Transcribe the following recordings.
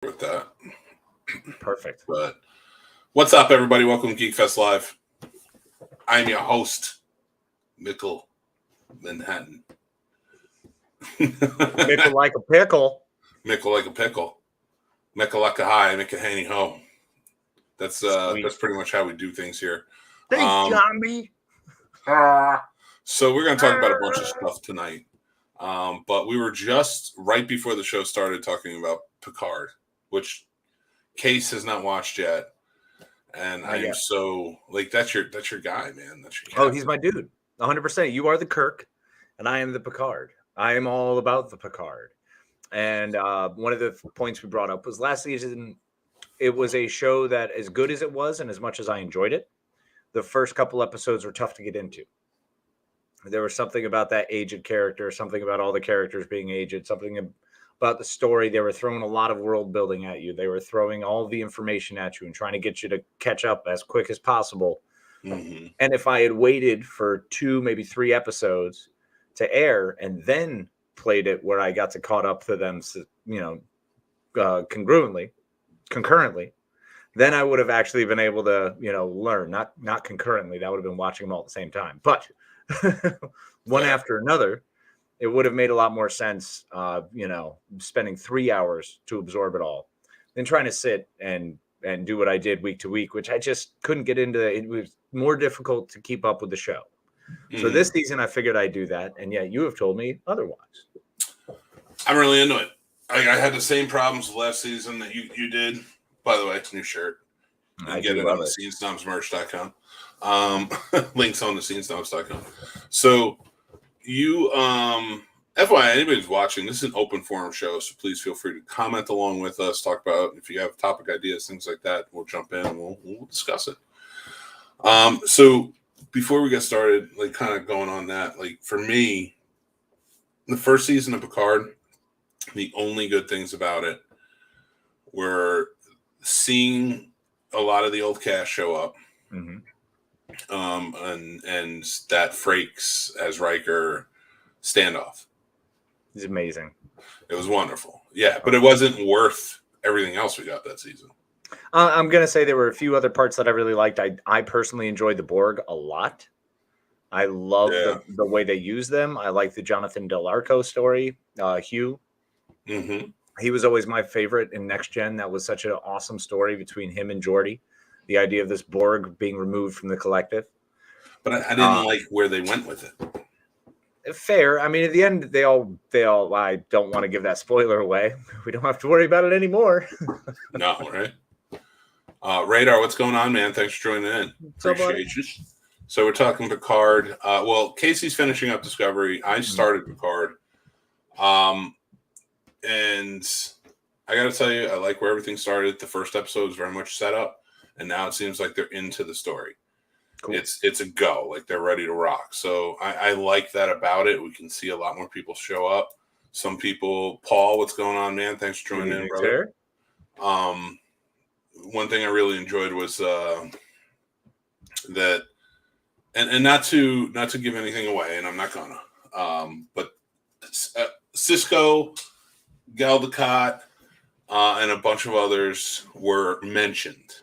with that. Perfect. But what's up, everybody? Welcome to Geek Fest Live. I'm your host, Mickle Manhattan. Mickle like a pickle. Mickle like a pickle. Mickle like a high, Mickle hanny ho. That's pretty much how we do things here. Thanks, Johnny. So we're going to talk about a bunch of stuff tonight. But we were just right before the show started talking about Picard, which Case has not watched yet. And I am so like that's your guy, man. That's your guy. Oh, he's my dude. 100%. You are the Kirk, and I am the Picard. I am all about the Picard. And one of the points we brought up was last season. It was a show that, as good as it was, and as much as I enjoyed it, the first couple episodes were tough to get into. There was something about that aged character, something about all the characters being aged, something about the story. They were throwing a lot of world building at you. They were throwing all the information at you and trying to get you to catch up as quick as possible. Mm-hmm. And if I had waited for 2, maybe 3 episodes to air and then played it where I got to caught up to them, concurrently, then I would have actually been able to, learn, not concurrently. That would have been watching them all at the same time, but one after another, it would have made a lot more sense, spending 3 hours to absorb it all than trying to sit and do what I did week to week, which I just couldn't get into. It was more difficult to keep up with the show. So this season, I figured I'd do that. And yet you have told me otherwise. I'm really into it. I had the same problems last season that you did. By the way, it's a new shirt. You can get it on thescenesnobsmerch.com. Links on thescenesnobs.com. So you, FYI, anybody's watching, this is an open forum show, so please feel free to comment along with us, talk about if you have topic ideas, things like that. We'll jump in and we'll discuss it. So before we get started, like kind of going on that, like for me, the first season of Picard, the only good things about it were seeing a lot of the old cast show up. Mm-hmm. And that Frakes as Riker standoff. It's amazing. It was wonderful. Yeah, but it wasn't worth everything else we got that season. I'm going to say there were a few other parts that I really liked. I personally enjoyed the Borg a lot. I love the way they use them. I like the Jonathan Del Arco story, Hugh. Mm-hmm. He was always my favorite in Next Gen. That was such an awesome story between him and Geordi. The idea of this Borg being removed from the collective. But I didn't like where they went with it. Fair. I mean, at the end, they all. I don't want to give that spoiler away. We don't have to worry about it anymore. No, right? Radar, what's going on, man? Thanks for joining in. Appreciate you. So we're talking Picard. Well, Casey's finishing up Discovery. I started Picard. And I got to tell you, I like where everything started. The first episode was very much set up. And now it seems like they're into the story. Cool. It's a go. Like they're ready to rock. So I like that about it. We can see a lot more people show up. Some people, Paul, what's going on, man? Thanks for joining in, brother. One thing I really enjoyed was that, and not to give anything away, and I'm not gonna. But Cisco, Galdecott, and a bunch of others were mentioned.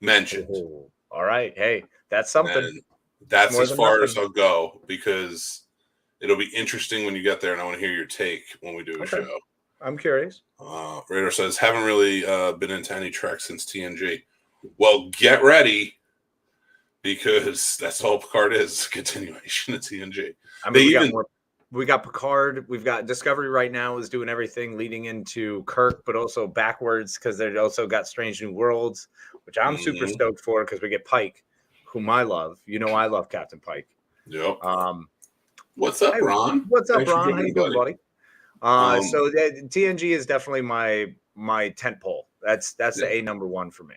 Oh, all right. Hey, that's something. And that's as far as I'll go because it'll be interesting when you get there, and I want to hear your take when we do a show. I'm curious. Radar says, haven't really been into any Trek since TNG. Well, get ready because that's all Picard is, a continuation of TNG. I mean, we got Picard. We've got Discovery right now is doing everything leading into Kirk, but also backwards because they also got Strange New Worlds, which I'm super stoked for because we get Pike, whom I love. You know, I love Captain Pike. Yep. What's up, Ron? What's up, Ron? How you doing, buddy? So TNG is definitely my tent pole. That's the A number one for me.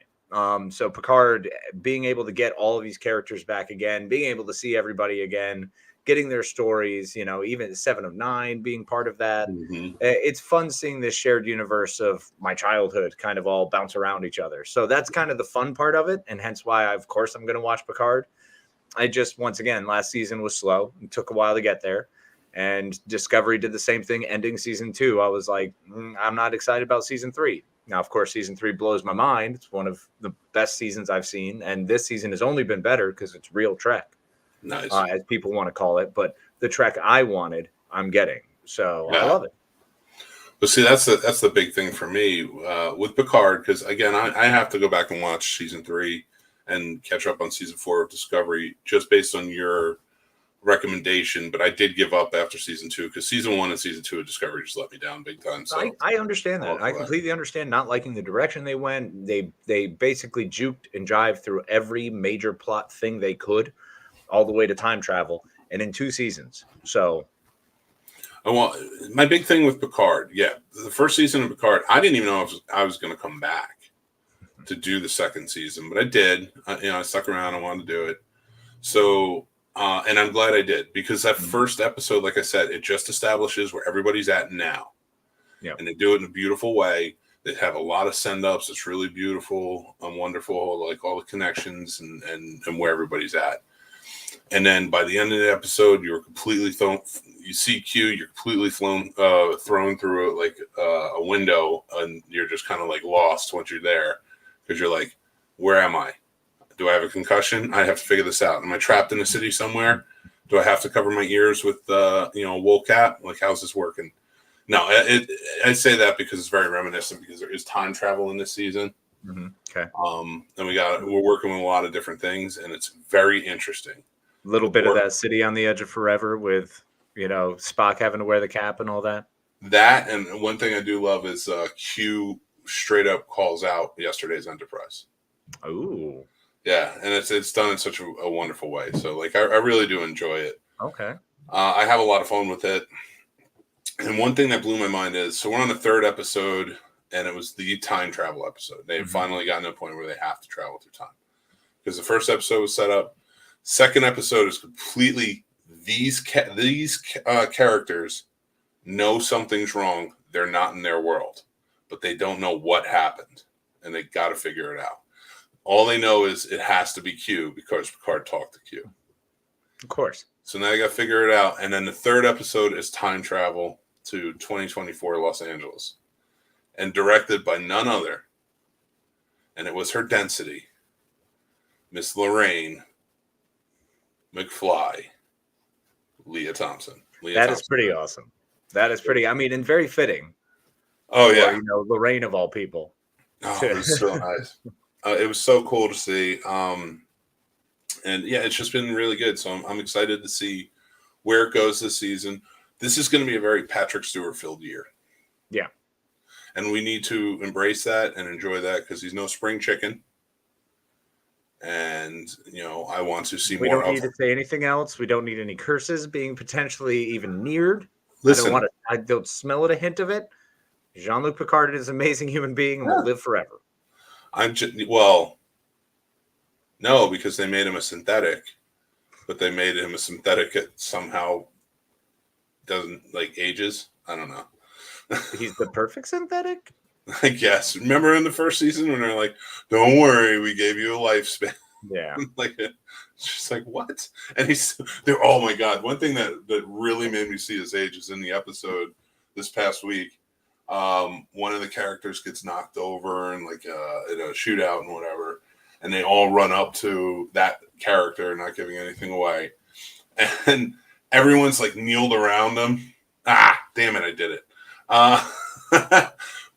So Picard being able to get all of these characters back again, being able to see everybody again, getting their stories, even 7 of 9 being part of that. Mm-hmm. It's fun seeing this shared universe of my childhood kind of all bounce around each other. So that's kind of the fun part of it. And hence why, of course, I'm going to watch Picard. I just, once again, last season was slow. It took a while to get there. And Discovery did the same thing, ending season 2. I was like, I'm not excited about season 3. Now, of course, season 3 blows my mind. It's one of the best seasons I've seen. And this season has only been better because it's real Trek, Nice. As people want to call it. But the Trek I wanted, I'm getting. So I love it. But see, that's the big thing for me with Picard, because, again, I have to go back and watch season 3 and catch up on season 4 of Discovery just based on your recommendation. But I did give up after season 2 because season 1 and season 2 of Discovery just let me down big time. So I understand that. I completely understand not liking the direction they went. They basically juked and jived through every major plot thing they could, all the way to time travel, and in 2 seasons. So, well, my big thing with Picard, the first season of Picard, I didn't even know if I was going to come back to do the second season, but I did. I stuck around. I wanted to do it. So, and I'm glad I did, because that first episode, like I said, it just establishes where everybody's at now. Yeah. And they do it in a beautiful way. They have a lot of send-ups. It's really beautiful and wonderful, like all the connections and where everybody's at. And then by the end of the episode, you're completely thrown. You see Q, you're completely thrown through like a window, and you're just kind of like lost once you're there, because you're like, where am I? Do I have a concussion? I have to figure this out. Am I trapped in a city somewhere? Do I have to cover my ears with a wool cap? Like, how's this working? No, I say that because it's very reminiscent, because there is time travel in this season. Mm-hmm. Okay. And we're working with a lot of different things, and it's very interesting. A little bit of that City on the Edge of Forever with, Spock having to wear the cap and all that. That, and one thing I do love is Q straight up calls out yesterday's Enterprise. Ooh. Yeah, and it's done in such a wonderful way. So, like, I really do enjoy it. Okay. I have a lot of fun with it. And one thing that blew my mind is, so we're on the 3rd episode, and it was the time travel episode. They have finally gotten to a point where they have to travel through time. Because the first episode was set up. Second episode is completely these characters know something's wrong. They're not in their world, but they don't know what happened, and they got to figure it out. All they know is it has to be Q, because Picard talked to Q. Of course. So now they got to figure it out. And then the 3rd episode is time travel to 2024 Los Angeles, and directed by none other, and it was her density, Miss Lorraine McFly, Leah Thompson. That is pretty awesome. That is pretty, and very fitting. Oh, yeah. Lorraine of all people. Oh, it was so nice. It was so cool to see. And yeah, it's just been really good. So I'm excited to see where it goes this season. This is going to be a very Patrick Stewart-filled year. Yeah. And we need to embrace that and enjoy that, because he's no spring chicken. And, I want to see more. We don't need to say anything else. We don't need any curses being potentially even neared. Listen, I don't smell it, a hint of it. Jean-Luc Picard is an amazing human being and will live forever. No, because they made him a synthetic, but they made him a synthetic that somehow doesn't, ages. I don't know. He's the perfect synthetic? I guess. Remember in the first season when they're like, don't worry, we gave you a lifespan. Yeah. It's just like, what? And they're, oh my God. One thing that really made me see his age is in the episode this past week. One of the characters gets knocked over in in a shootout and whatever. And they all run up to that character, not giving anything away. And everyone's kneeled around him. Ah, damn it, I did it.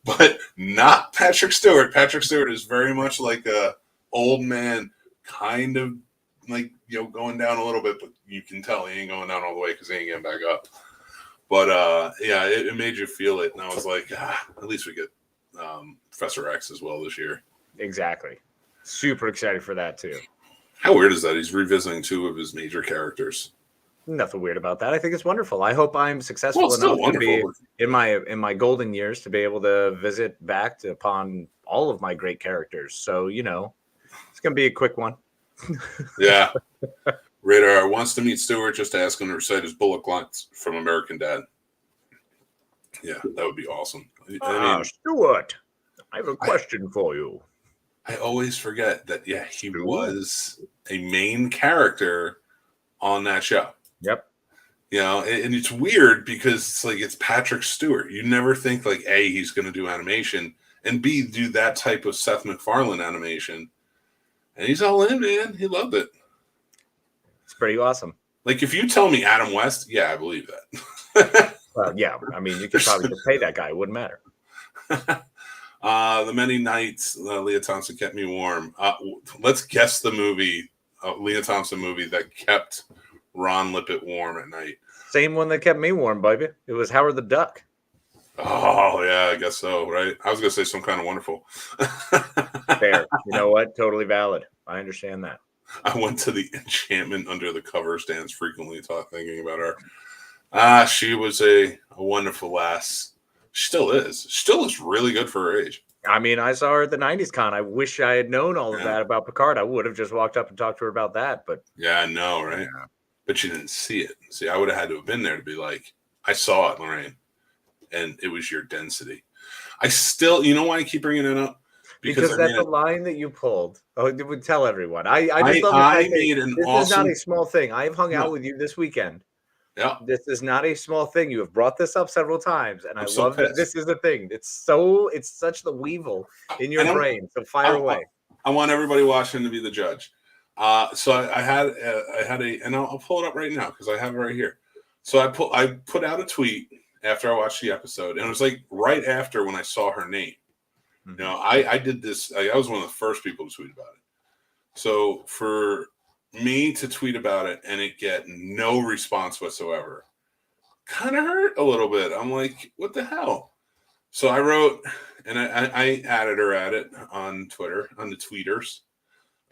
But not Patrick Stewart. Patrick Stewart is very much like a old man, kind of going down a little bit, but you can tell he ain't going down all the way because he ain't getting back up. But yeah, it made you feel it. And I was like, at least we get Professor X as well this year. Exactly. Super excited for that too. How weird is that? He's revisiting 2 of his major characters. Nothing weird about that. I think it's wonderful. I hope I'm successful enough to be in my golden years to be able to visit back upon all of my great characters. So, it's going to be a quick one. Yeah. Radar wants to meet Stewart, just to ask him to recite his bullet lines from American Dad. Yeah, that would be awesome. Stewart, I have a question for you. I always forget that, he was a main character on that show. Yep. You know, and it's weird because it's like it's Patrick Stewart. You never think like A, he's going to do animation, and B, do that type of Seth MacFarlane animation. And he's all in, man. He loved it. It's pretty awesome. Like if you tell me Adam West, yeah, I believe that. Well, yeah, I mean, you could probably just pay that guy. It wouldn't matter. The many nights Leah Thompson kept me warm. Let's guess the movie, Leah Thompson movie that kept Ron Lippert warm at night. Same one that kept me warm, baby. It was Howard the Duck. Oh, yeah, I guess so, right? I was going to say Some Kind of Wonderful. Fair. You know what? Totally valid. I understand that. I went to the Enchantment Under the Covers dance frequently, thinking about her. She was a wonderful lass. She still is. Still is really good for her age. I mean, I saw her at the 90s con. I wish I had known all of that about Picard. I would have just walked up and talked to her about that. But yeah, I know, right? Yeah. But she didn't see it. See, I would have had to have been there to be like, I saw it, Lorraine, and it was your density. I still, you know why I keep bringing it up? Because that's a line that you pulled. Oh, it would tell everyone. I just love the fact that this is not a small thing. I have hung out with you this weekend. Yeah. This is not a small thing. You have brought this up several times, and I love that this is a thing. It's such the weevil in your brain. So fire away. I want everybody watching to be the judge. So I had a, and I'll pull it up right now because I have it right here. So I put out a tweet after I watched the episode, and it was like right after when I saw her name. Mm-hmm. You know, I did this. I was one of the first people to tweet about it. So for me to tweet about it and it get no response whatsoever kind of hurt a little bit. I'm like, what the hell? So I wrote, and I added her at it on Twitter, on the tweeters.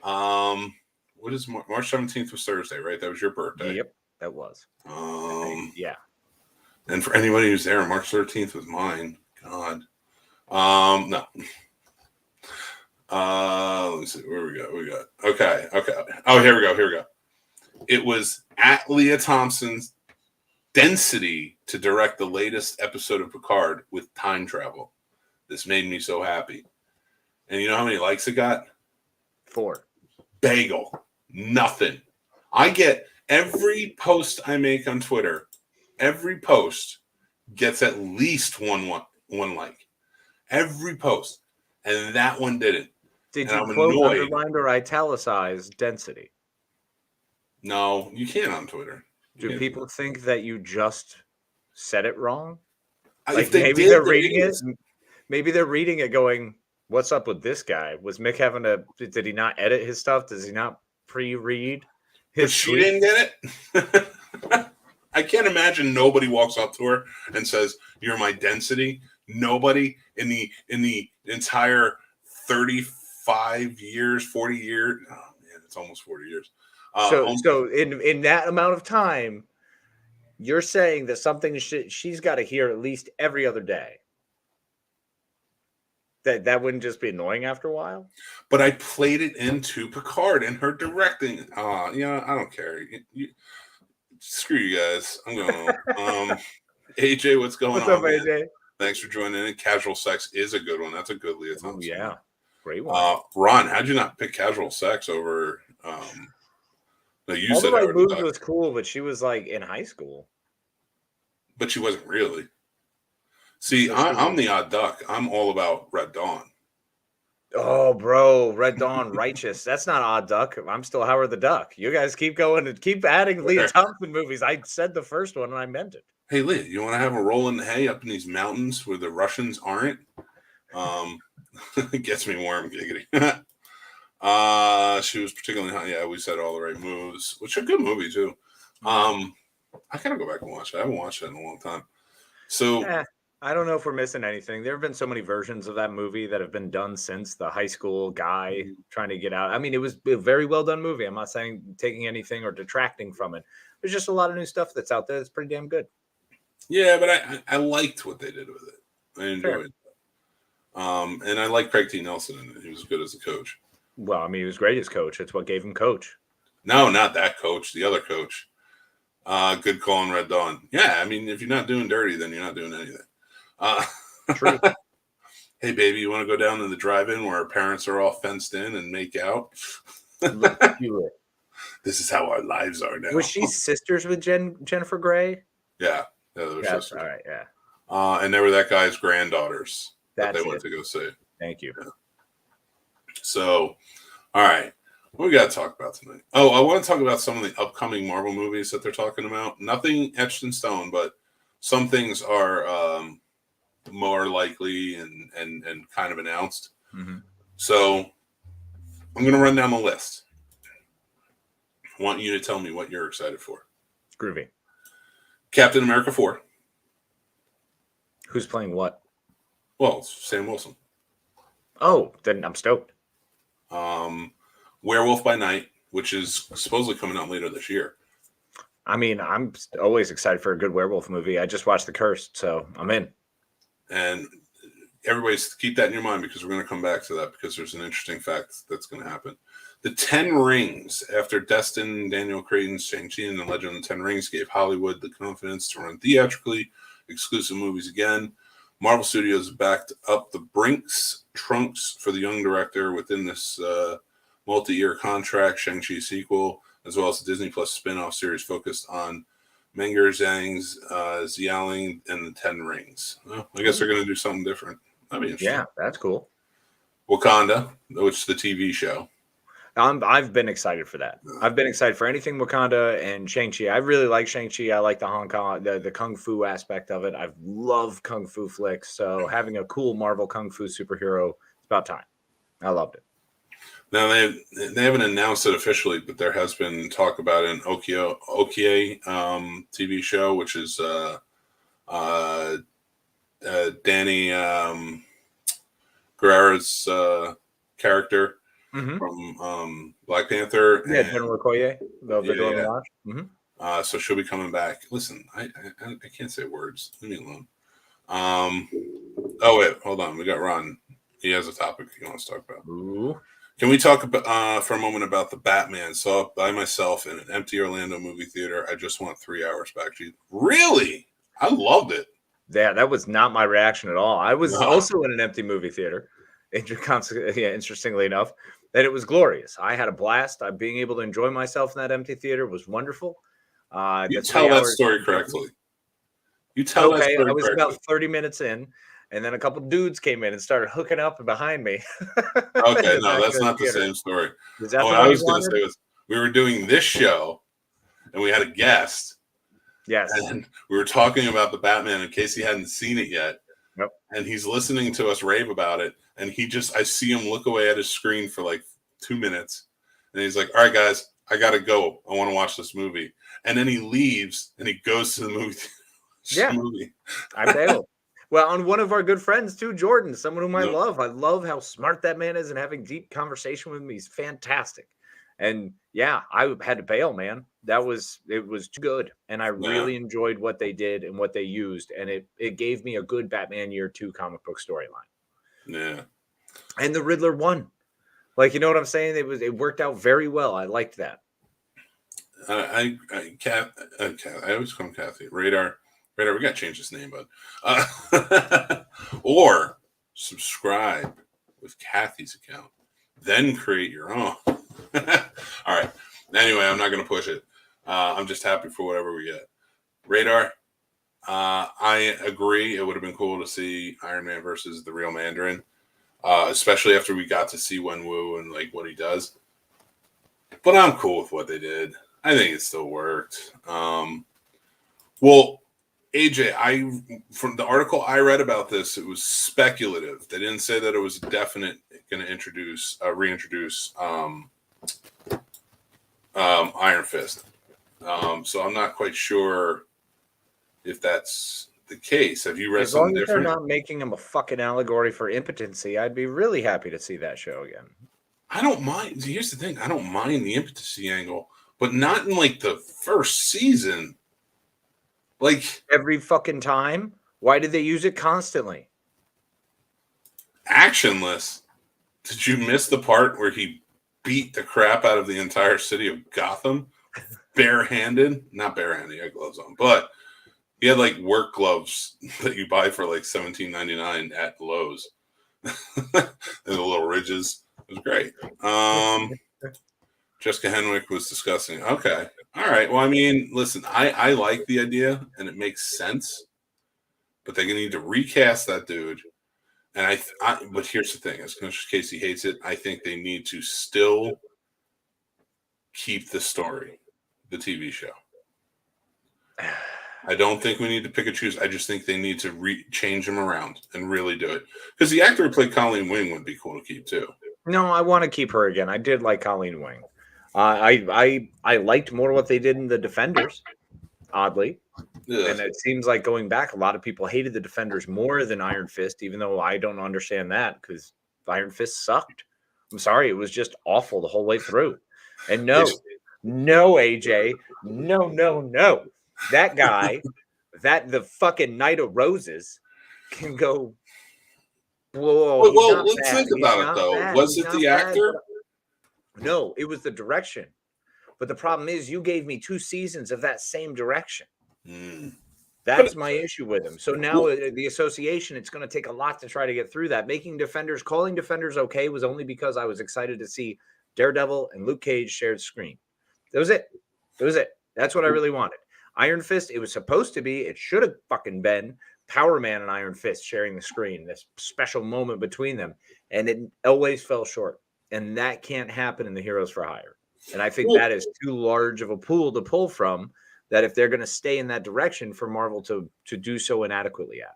What is March 17th was Thursday, right? That was your birthday. Yep, that was. Yeah. And for anybody who's there, March 13th was mine. God. No. Let me see where we got. Okay. Oh, here we go. It was at Leah Thompson's density to direct the latest episode of Picard with time travel. This made me so happy. And you know how many likes it got? 4. Bagel. Nothing. I get every post I make on Twitter. Every post gets at least one like. Every post. And that one didn't. Did you quote, underlined, or italicized density? No, you can't on Twitter. Do people think that you just said it wrong? Like maybe they're reading it. Maybe they're reading it going, what's up with this guy? Was Mick having did he not edit his stuff? Does he not pre-read his But she didn't get it? I can't imagine nobody walks up to her and says, "You're my density." Nobody in the entire 35 years, 40 years. Oh man, it's almost 40 years. So in that amount of time, you're saying that something she's got to hear at least every other day. That wouldn't just be annoying after a while. But I played it into Picard and her directing. I don't care. Screw you guys. I'm going. AJ, what's going on? What's up, AJ? Man? Thanks for joining in. Casual Sex is a good one. That's a good Leah Thompson. Yeah, great one. Ron, how'd you not pick Casual Sex over? No, you All said the Right Moves was cool, but she was like in high school. But she wasn't really. See, I'm the odd duck. I'm all about Red Dawn. Oh, bro, Red Dawn, righteous. That's not Odd Duck. I'm still Howard the Duck. You guys keep going and keep adding Leah Thompson movies. I said the first one and I meant it. Hey, Leah, you want to have a roll in the hay up in these mountains where the Russians aren't? It gets me warm, giggity. She was particularly hot. Yeah, we said All the Right Moves, which are a good movie too. I gotta go back and watch it. I haven't watched it in a long time. So I don't know if we're missing anything. There have been so many versions of that movie that have been done since the high school guy trying to get out. I mean, it was a very well done movie. I'm not saying taking anything or detracting from it. There's just a lot of new stuff that's out there that's pretty damn good. Yeah, but I liked what they did with it. I enjoyed it. And I like Craig T. Nelson in it. He was good as a coach. Well, I mean, he was great as coach. It's what gave him coach. No, not that coach. The other coach. Good call on Red Dawn. Yeah, I mean, if you're not doing dirty, then you're not doing anything. True. Hey, baby, you want to go down to the drive-in where our parents are all fenced in and make out? Let's do it. This is how our lives are now. Was she sisters with Jennifer Grey? Yeah, they were sisters. All right, yeah. And they were that guy's granddaughters that they went to go see. Thank you. Yeah. So, all right. What we got to talk about tonight? Oh, I want to talk about some of the upcoming Marvel movies that they're talking about. Nothing etched in stone, but some things are more likely and kind of announced. Mm-hmm. So I'm going to run down the list. I want you to tell me what you're excited for. Groovy. Captain America 4. Who's playing what? Well, Sam Wilson. Oh, then I'm stoked. Werewolf by Night, which is supposedly coming out later this year. I mean, I'm always excited for a good werewolf movie. I just watched The Cursed, so I'm in. And everybody's keep that in your mind because we're going to come back to that because there's an interesting fact that's going to happen. The 10 Rings, after Destin, Daniel Cretton's Shang-Chi and the Legend of the 10 Rings gave Hollywood the confidence to run theatrically exclusive movies again. Marvel Studios backed up the Brinks trunks for the young director within this multi-year contract Shang-Chi sequel, as well as the Disney Plus spin-off series focused on Menger Zhang's Xialing and the 10 Rings. Well, I guess they're going to do something different. That'd be interesting. Yeah, that's cool. Wakanda, which is the TV show. I've been excited for that. I've been excited for anything Wakanda and Shang-Chi. I really like Shang-Chi. I like the Hong Kong, the Kung Fu aspect of it. I love Kung Fu flicks. So having a cool Marvel Kung Fu superhero, it's about time. I loved it. Now, they haven't announced it officially, but there has been talk about an Okie TV show, which is Danny Guerrero's character from Black Panther. Yeah, General Okoye. So she'll be coming back. Listen, I can't say words. Leave me alone. Oh, wait, hold on. We got Ron. He has a topic he wants to talk about. Ooh. Can we talk about for a moment about the Batman? Saw it by myself in an empty Orlando movie theater. I just want 3 hours back. Really? I loved it. Yeah, that was not my reaction at all. I was also in an empty movie theater. Interestingly enough, that it was glorious. I had a blast. Being able to enjoy myself in that empty theater was wonderful. You tell that story correctly. You tell that story I was correctly. about 30 minutes in, and then a couple dudes came in and started hooking up behind me. Okay, no, that's not the same story. What I was going to say was we were doing this show, and we had a guest. Yes. And we were talking about the Batman in case he hadn't seen it yet. Yep. And he's listening to us rave about it. And I see him look away at his screen for like 2 minutes. And he's like, all right, guys, I got to go. I want to watch this movie. And then he leaves and he goes to the movie. Movie. I bailed. Well, on one of our good friends too, Jordan, someone whom I love. I love how smart that man is and having deep conversation with me. He's fantastic. And yeah, I had to bail, man. It was too good. And I really enjoyed what they did and what they used. And it gave me a good Batman Year 2 comic book storyline. Yeah. And the Riddler won. Like, you know what I'm saying? It worked out very well. I liked that. I always call him Kathy. Radar, we got to change his name, bud. Or subscribe with Kathy's account. Then create your own. All right. Anyway, I'm not going to push it. I'm just happy for whatever we get. Radar, I agree. It would have been cool to see Iron Man versus the real Mandarin, especially after we got to see Wenwu and like what he does. But I'm cool with what they did. I think it still worked. Well, AJ, from the article I read about this, it was speculative. They didn't say that it was definite going to reintroduce Iron Fist. So I'm not quite sure if that's the case. Have you read something different? As long as they're not making him a fucking allegory for impotency, I'd be really happy to see that show again. I don't mind. Here's the thing. I don't mind the impotency angle, but not in like the first season. Like every fucking time? Why did they use it constantly? Actionless. Did you miss the part where he beat the crap out of the entire city of Gotham? Barehanded? Not barehanded, he had gloves on, but he had like work gloves that you buy for like $17.99 at Lowe's. And the little ridges. It was great. Jessica Henwick was discussing. Okay. All right. Well, I mean, listen, I like the idea and it makes sense, but they're going to need to recast that dude. And but here's the thing: as much as Casey hates it, I think they need to still keep the story, the TV show. I don't think we need to pick and choose. I just think they need to change him around and really do it. Because the actor who played Colleen Wing would be cool to keep too. No, I want to keep her again. I did like Colleen Wing. I liked more what they did in the Defenders, oddly. Yeah. And it seems like going back, a lot of people hated the Defenders more than Iron Fist, even though I don't understand that because Iron Fist sucked. I'm sorry, it was just awful the whole way through. And no, AJ, no. That guy, the fucking Knight of Roses can go. Whoa, well let's think about it though. Was it the actor? No, it was the direction. But the problem is you gave me 2 seasons of that same direction. That's my issue with him. So now the association, it's going to take a lot to try to get through that. Calling Defenders okay was only because I was excited to see Daredevil and Luke Cage shared screen. That was it. That's what I really wanted. Iron Fist, it was supposed to be, it should have fucking been Power Man and Iron Fist sharing the screen, this special moment between them. And it always fell short. And that can't happen in the Heroes for Hire. And I think that is too large of a pool to pull from, that if they're going to stay in that direction for Marvel to do so inadequately at.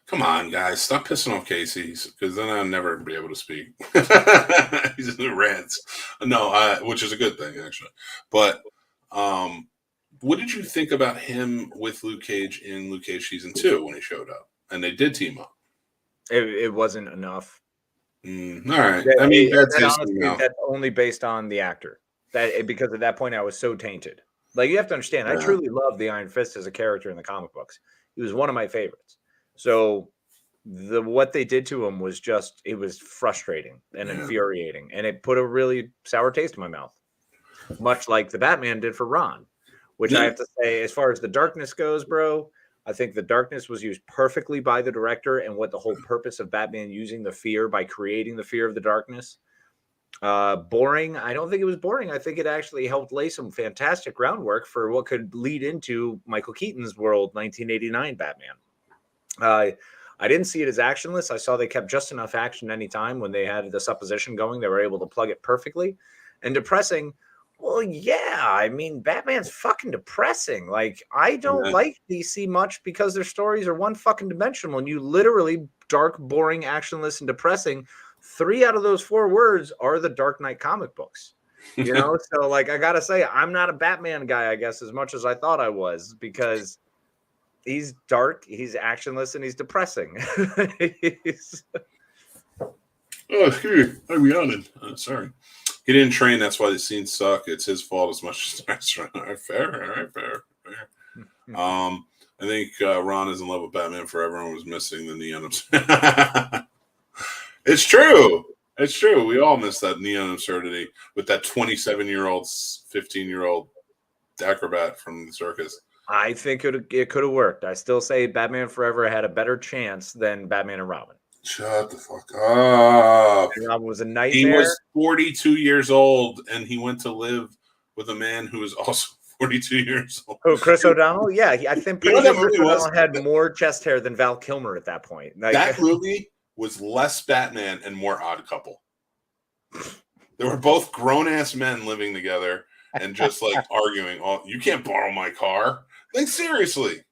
Come on, guys. Stop pissing off Casey, because then I'll never be able to speak. He's in the rants. No, which is a good thing, actually. But what did you think about him with Luke Cage in Luke Cage Season 2 when he showed up? And they did team up. It wasn't enough. All right. I mean, that's only based on the actor. Because at that point, I was so tainted. Like, you have to understand, I truly love the Iron Fist as a character in the comic books. He was one of my favorites. So what they did to him was it was frustrating and infuriating. And it put a really sour taste in my mouth. Much like the Batman did for Ron. Which I have to say, as far as the darkness goes, bro, I think the darkness was used perfectly by the director and what the whole purpose of Batman using the fear by creating the fear of the darkness. Boring. I don't think it was boring. I think it actually helped lay some fantastic groundwork for what could lead into Michael Keaton's world, 1989 Batman. I didn't see it as actionless. I saw they kept just enough action anytime when they had the supposition going. They were able to plug it perfectly. And depressing. Well, yeah, I mean, Batman's fucking depressing. Like, I don't like DC much because their stories are one fucking dimensional, and you literally dark, boring, actionless, and depressing. 3 out of those 4 words are the Dark Knight comic books. You know, so like I gotta say, I'm not a Batman guy, I guess, as much as I thought I was, because he's dark, he's actionless, and he's depressing. Oh, excuse me. I'm yawning. Sorry. He didn't train. That's why the scenes suck. It's his fault as much as the rest. All right, fair. I think Ron is in love with Batman Forever and was missing the neon. It's true. We all miss that neon absurdity with that 27-year-old, 15-year-old acrobat from the circus. I think it could have worked. I still say Batman Forever had a better chance than Batman and Robin. Shut the fuck up. Robin was a nightmare. He was 42 years old, and he went to live with a man who was also 42 years old. Oh, Chris O'Donnell? Yeah, I think Chris O'Donnell had more chest hair than Val Kilmer at that point. Like, that movie was less Batman and more Odd Couple. They were both grown-ass men living together and just, like, arguing. Oh, you can't borrow my car. Like, seriously.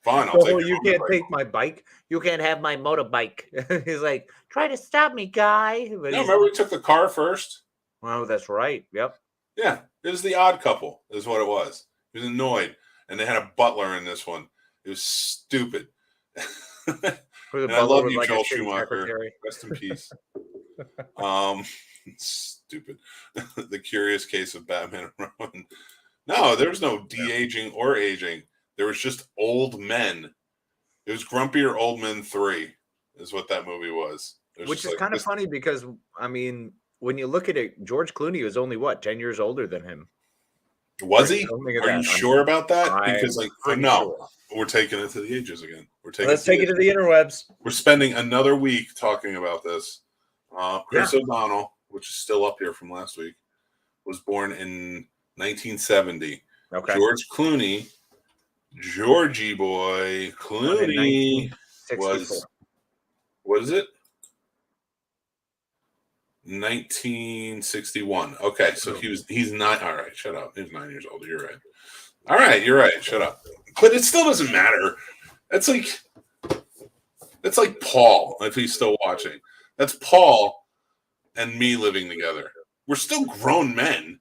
Fine, I'll take you can't take my bike. You can't have my motorbike. He's like, try to stop me, guy. But remember we took the car first? Oh, that's right. Yep. Yeah, it was the Odd Couple is what it was. He was annoyed. And they had a butler in this one. It was stupid. And I love you, Joel Schumacher. Rest in peace. Stupid. The Curious Case of Batman and Robin. No, there was no de-aging or aging. There was just old men. It was Grumpier Old Men 3 is what that movie was. Which is like, kind of funny because, I mean, when you look at it, George Clooney was only, 10 years older than him? Was he? Are you sure about that? Because, like, no, we're taking it to the ages again. Let's take it to the interwebs. We're spending another week talking about this. Chris O'Donnell, which is still up here from last week, was born in 1970. Okay. George Clooney, Georgie boy Clooney was, what is it? 1961. Okay, so he's not, all right, shut up. He's 9 years old. You're right. All right, you're right. Shut up. But it still doesn't matter. That's like Paul, if he's still watching. That's Paul and me living together. We're still grown men.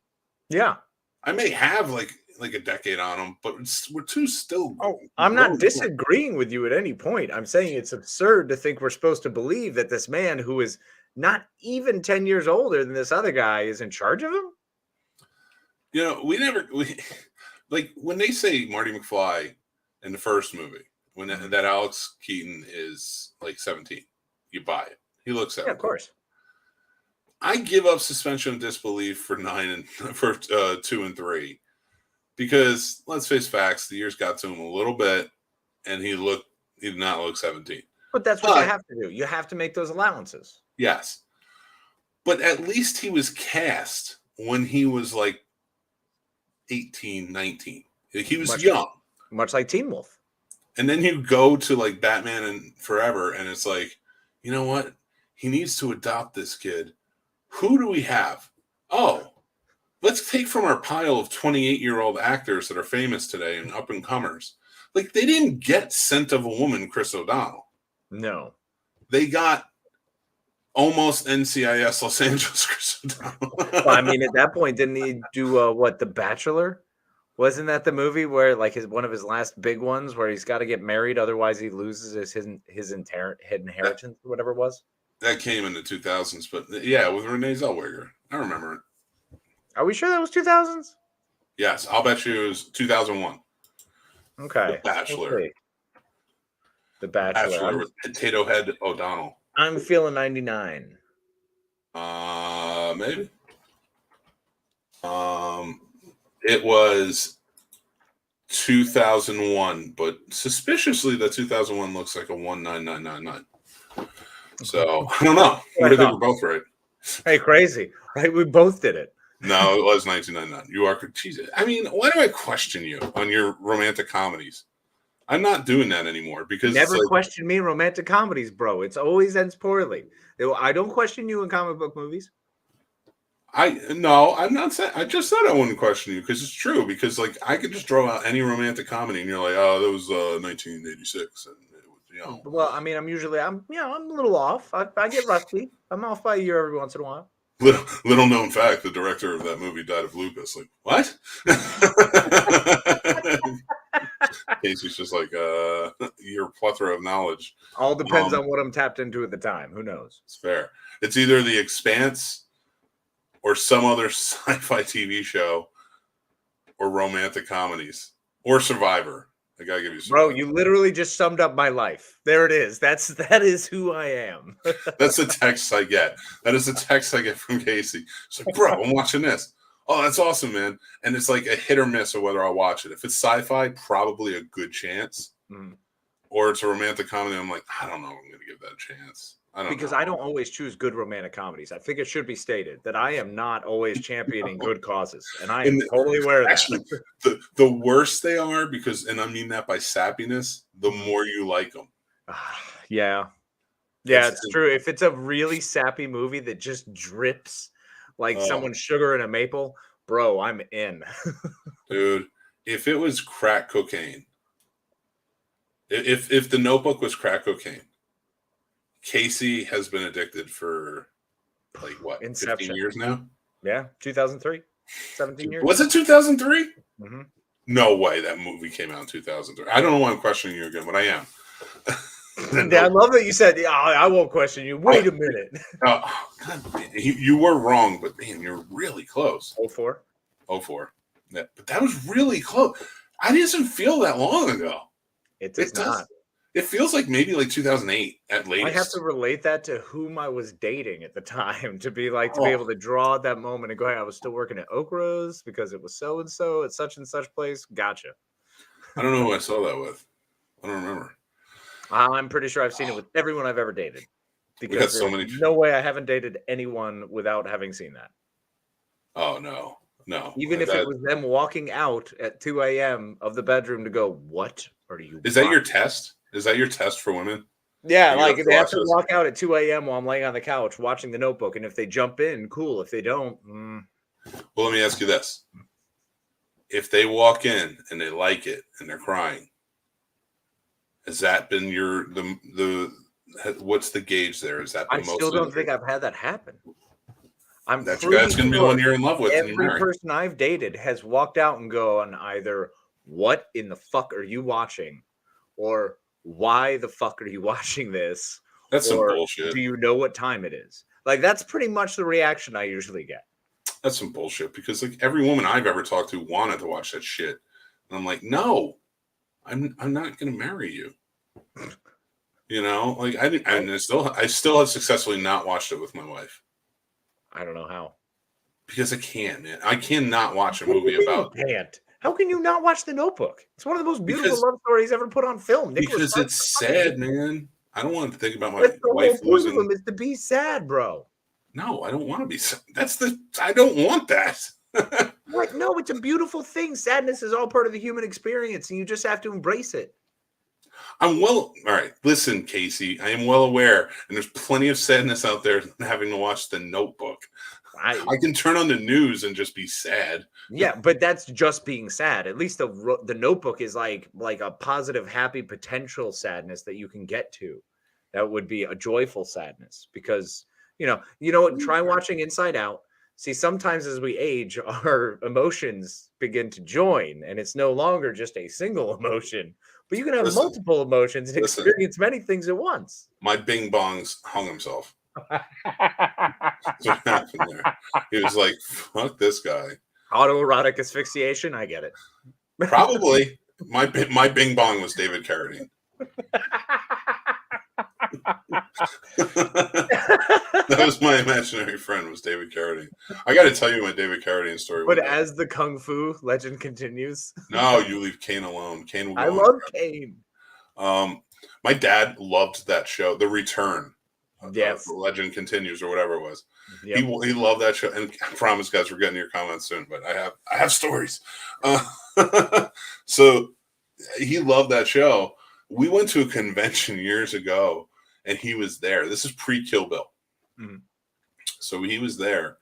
Yeah. I may have like a decade on them, but we're two still. Oh, I'm not disagreeing with you at any point. I'm saying it's absurd to think we're supposed to believe that this man who is not even 10 years older than this other guy is in charge of him. You know, we like when they say Marty McFly in the first movie, when that Alex Keaton is like 17, you buy it. He looks 17. Yeah, of course. I give up suspension of disbelief for 2 and 3 because let's face facts, the years got to him a little bit, and he did not look 17. But that's what you have to do. You have to make those allowances. Yes, but at least he was cast when he was like 18, 19. He was young, much like Teen Wolf. And then you go to like Batman and Forever, and it's like, you know what? He needs to adopt this kid. Who do we have? Oh, let's take from our pile of 28-year-old actors that are famous today and up-and-comers. Like, they didn't get Scent of a Woman, Chris O'Donnell. No. They got almost NCIS Los Angeles Chris O'Donnell. Well, I mean, at that point, didn't he do, The Bachelor? Wasn't that the movie where, like, one of his last big ones where he's got to get married, otherwise he loses his inheritance or whatever it was? That came in the 2000s, but yeah, with Renee Zellweger. I remember it. Are we sure that was 2000s? Yes, I'll bet you it was 2001. Okay. The Bachelor. Okay. The Bachelor with Potato Head O'Donnell. I'm feeling 99. Maybe. It was 2001, but suspiciously, the 2001 looks like a 19999. So I don't know. I think we're both right. Hey, crazy, right? We both did it. No, it was 1999. You are. Jesus. I mean, why do I question you on your romantic comedies? I'm not doing that anymore because never question me in romantic comedies, bro. It's always ends poorly. I don't question you in comic book movies. No, I'm not saying. I just said I wouldn't question you because it's true. Because like I could just throw out any romantic comedy and you're like, oh, that was 1986, and it was, you know. Well, I mean, I'm a little off. I get rusty. I'm off by a year every once in a while. Little known fact: the director of that movie died of lupus. Like what? Casey's just like your plethora of knowledge. All depends on what I'm tapped into at the time. Who knows? It's fair. It's either The Expanse or some other sci-fi TV show, or romantic comedies, or Survivor. I gotta give you Survivor. Bro, you literally just summed up my life. There it is. That is who I am. That's the text I get. That is the text I get from Casey. It's like, bro, I'm watching this. Oh, that's awesome, man. And it's like a hit or miss of whether I'll watch it. If it's sci-fi, probably a good chance. Mm. Or it's a romantic comedy. I'm like, I don't know if I'm going to give that a chance. I don't always choose good romantic comedies. I think it should be stated that I am not always championing good causes, and I am totally aware of that. Actually, the worse they are, because, and I mean that by sappiness, the more you like them. Yeah, it's true. If it's a really sappy movie that just drips like someone's sugar in a maple, bro, I'm in. Dude, if it was crack cocaine, if The Notebook was crack cocaine, Casey has been addicted for like what, Inception. 15 years now? Yeah, 2003. 17 years. Was it 2003? Mm-hmm. No way that movie came out in 2003. I don't know why I'm questioning you again, but I am. I love that you said, I won't question you. Wait a minute. God, you were wrong, but man, you're really close. 04. Yeah, but that was really close. I didn't feel that long ago. It does not. It feels like maybe like 2008 at latest. I have to relate that to whom I was dating at the time to be able to draw at that moment and go, hey, I was still working at Oak Rose because it was so-and-so at such and such place. Gotcha. I don't know who I saw that with. I don't remember. I'm pretty sure I've seen it with everyone I've ever dated. Because we got so many. No way I haven't dated anyone without having seen that. Oh no. Even if it was them walking out at 2 a.m. of the bedroom to go, what are you? Is that your test? Is that your test for women? Yeah, like they have to walk out at 2 a.m. while I'm laying on the couch watching The Notebook, and if they jump in, cool. If they don't, well, let me ask you this: if they walk in and they like it and they're crying, has that been what's the gauge there? Is that the most? I still don't think I've had that happen. That's going to be the one you're in love with. Every person I've dated has walked out and gone either, what in the fuck are you watching? Or why the fuck are you watching this? That's some bullshit. Do you know what time it is? Like, that's pretty much the reaction I usually get. That's some bullshit, because like every woman I've ever talked to wanted to watch that shit. And I'm like, no, I'm not going to marry you. You know, like I still have successfully not watched it with my wife. I don't know how. Because I can't, man. I cannot watch a movie about. Can't. How can you not watch The Notebook? It's one of the most beautiful love stories ever put on film. Because it's sad, man. I don't want to think about my wife losing. The whole point of them is to be sad, bro. No, I don't want to be sad. I don't want that. What? No, it's a beautiful thing. Sadness is all part of the human experience, and you just have to embrace it. All right, listen, Casey, I am well aware, and there's plenty of sadness out there having to watch The Notebook. I can turn on the news and just be sad. Yeah, but that's just being sad. At least the Notebook is like a positive, happy potential sadness that you can get to. That would be a joyful sadness, because you know what? Try watching Inside Out. See, sometimes as we age, our emotions begin to join, and it's no longer just a single emotion. But you can have multiple emotions and experience many things at once. My Bing Bongs hung himself. That's what happened there. He was like, fuck this guy. Autoerotic asphyxiation? I get it. Probably. My Bing Bong was David Carradine. That was my imaginary friend, was David Carradine. I got to tell you my David Carradine story. But as the Kung Fu legend continues. No, you leave Kane alone. Kane will go I love Kane. My dad loved that show, The Return. Yes. The legend continues, or whatever it was. Yep. He loved that show. And I promise, guys, we're getting your comments soon, but I have stories. So he loved that show. We went to a convention years ago, and he was there. This is pre-Kill Bill. Mm-hmm. So he was there,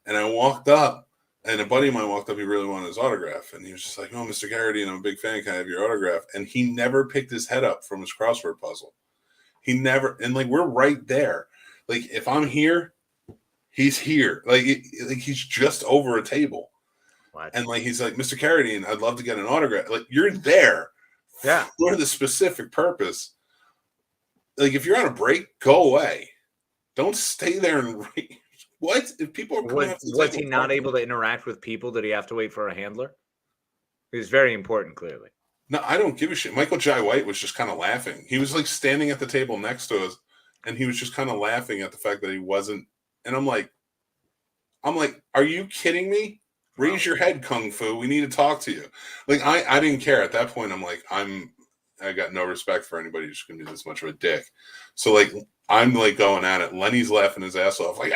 and I walked up, and a buddy of mine walked up. He really wanted his autograph, and he was just like, "Oh, Mr. Carradine, I'm a big fan. Can I have your autograph?" And he never picked his head up from his crossword puzzle. He never, and like we're right there. Like if I'm here, he's here. Like he's just over a table, what? And like he's like, "Mr. Carradine, I'd love to get an autograph." Like you're there, yeah, for the specific purpose. Like if you're on a break, go away. Don't stay there and wait. What if people are coming up to the was he not able to interact with people? Did he have to wait for a handler? He was very important, clearly. No, I don't give a shit. Michael Jai White was just kind of laughing. He was like standing at the table next to us, and he was just kind of laughing at the fact that he wasn't. And I'm like, are you kidding me? Raise your head, Kung Fu. We need to talk to you. Like I didn't care at that point. I'm like, I got no respect for anybody who's going to be this much of a dick. So like, I'm like going at it. Lenny's laughing his ass off, like,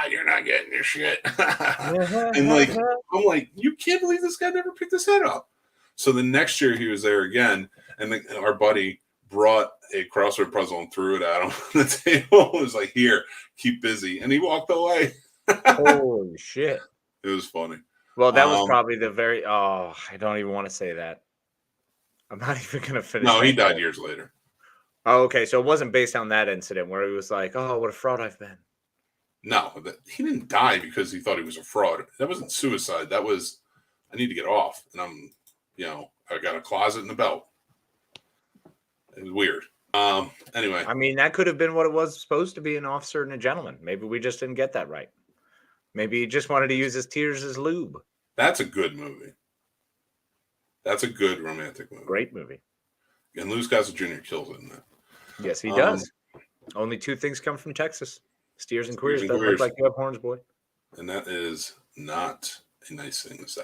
you're not getting your shit. And like, I'm like, you can't believe this guy never picked his head up. So the next year he was there again, and our buddy brought a crossword puzzle and threw it at him on the table. It was like, here, keep busy. And he walked away. Holy shit. It was funny. Well, that was probably I don't even want to say that. I'm not even going to finish. No, he died years later. Oh, okay. So it wasn't based on that incident where he was like, oh, what a fraud I've been. No, he didn't die because he thought he was a fraud. That wasn't suicide. That was, I need to get off. And I got a closet and a belt. It was weird. Anyway. I mean, that could have been what it was supposed to be, an officer and a gentleman. Maybe we just didn't get that right. Maybe he just wanted to use his tears as lube. That's a good movie. That's a good romantic movie. Great movie. And Louis Gossett Jr. kills it in that. Yes, he does. Only two things come from Texas: steers and queers. That look like you have horns, boy. And that is not a nice thing to say.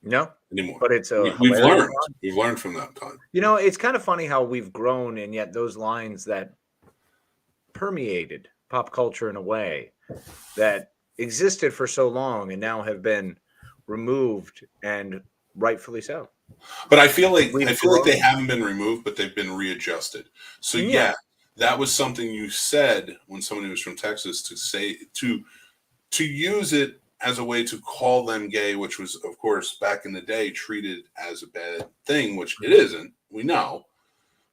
No, anymore. But it's we've learned. We've learned from that time. It's kind of funny how we've grown, and yet those lines that permeated pop culture in a way that existed for so long and now have been removed, and rightfully so. But I feel like they haven't been removed, but they've been readjusted. So yeah, that was something you said when somebody was from Texas to use it as a way to call them gay, which was, of course, back in the day treated as a bad thing, which it isn't. We know.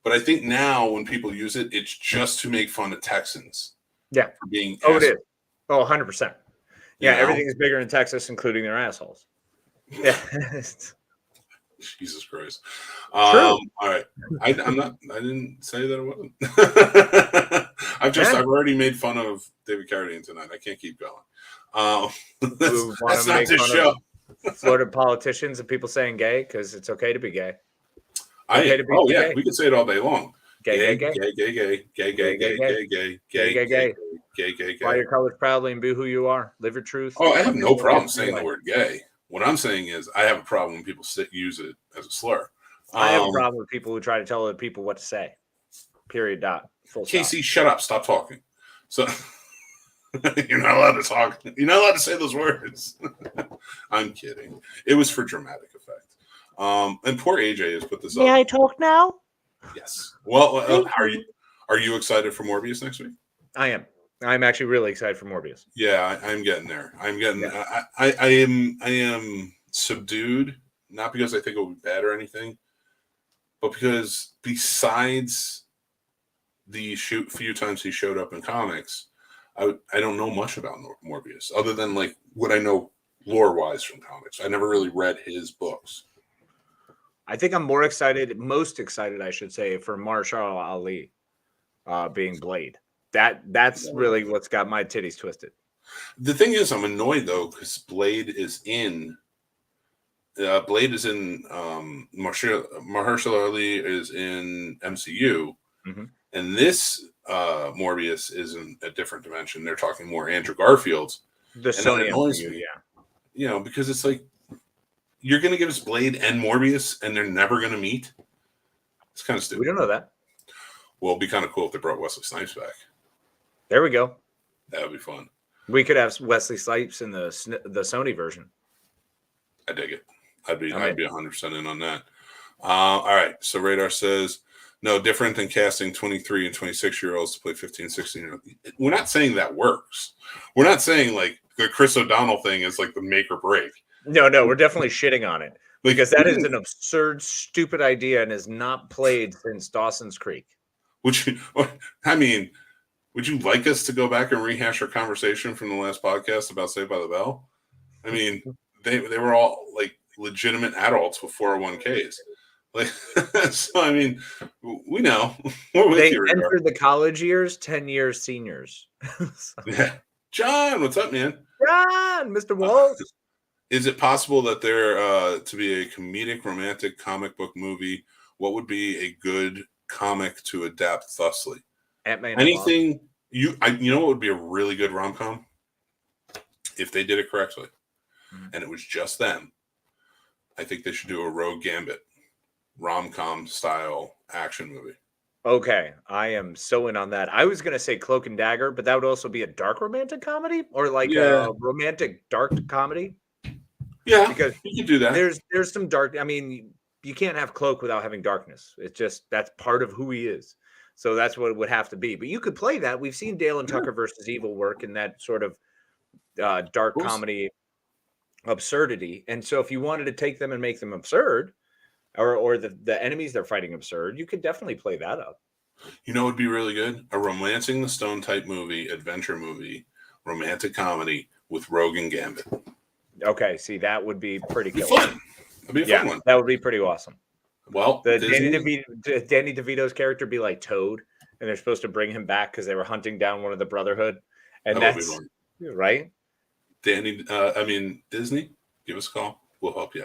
But I think now when people use it, it's just to make fun of Texans. Yeah. For being it is. Oh, 100%. Yeah, everything is bigger in Texas, including their assholes. Yeah. Jesus Christ. True. All right. I didn't say that it wasn't. I've already made fun of David Carradine tonight. I can't keep going. That's not this show. Florida politicians and people saying gay because it's okay to be gay. We could say it all day long. Gay. Fly your colors proudly and be who you are. Live your truth. Oh, I have no problem saying the word gay. What I'm saying is I have a problem when people use it as a slur. I have a problem with people who try to tell other people what to say. Period. Dot. Full stop. Casey, shut up. Stop talking. So you're not allowed to talk. You're not allowed to say those words. I'm kidding. It was for dramatic effect. And poor AJ has put this up. May I talk now? Yes. Well, are you excited for Morbius next week? I am. I'm actually really excited for Morbius. Yeah, I'm getting there. I am subdued, not because I think it will be bad or anything, but because besides the few times he showed up in comics, I don't know much about Morbius other than like what I know lore-wise from comics. I never really read his books. I think I'm most excited, I should say, for Mahershala Ali being Blade. That's really what's got my titties twisted. The thing is, I'm annoyed though because Blade is in Mahershala Ali is in MCU, and this Morbius is in a different dimension. They're talking more Andrew Garfield. The Sony MCU, yeah. Because it's like you're going to give us Blade and Morbius, and they're never going to meet. It's kind of stupid. We don't know that. Well, it'd be kind of cool if they brought Wesley Snipes back. There we go. That would be fun. We could have Wesley Snipes in the Sony version. I dig it. I'd be 100% in on that. All right. So Radar says, no, different than casting 23 and 26-year-olds to play 15, 16-year-olds. We're not saying that works. We're not saying like the Chris O'Donnell thing is like the make or break. No, we're definitely shitting on it because that is an absurd, stupid idea and is not played since Dawson's Creek. Would you like us to go back and rehash our conversation from the last podcast about Saved by the Bell? I mean, they were all like legitimate adults with 401ks. Like, so I mean, we know. They entered the college years, 10 years seniors. Yeah. John, what's up, man? John, Mr. Wolf. Is it possible that there to be a comedic romantic comic book movie? What would be a good comic to adapt thusly? Anything you know what would be a really good rom-com if they did it correctly, and it was just them. I think they should do a Rogue Gambit rom-com style action movie. Okay, I am so in on that. I was gonna say Cloak and Dagger, but that would also be a dark romantic comedy or like a romantic dark comedy. Yeah, because you can do that. There's some dark. I mean, you can't have Cloak without having darkness. It's just that's part of who he is. So that's what it would have to be. But you could play that. We've seen Dale and Tucker versus Evil work in that sort of dark comedy absurdity. And so if you wanted to take them and make them absurd, or the enemies they're fighting absurd, you could definitely play that up. You know, it would be really good. A Romancing the Stone type movie, adventure movie, romantic comedy with Rogue and Gambit. Okay, see, that would be pretty cool. Fun. That'd be a fun one. That would be pretty awesome. Well, Danny DeVito's character be like Toad, and they're supposed to bring him back because they were hunting down one of the Brotherhood, and that's right. Disney, give us a call. We'll help you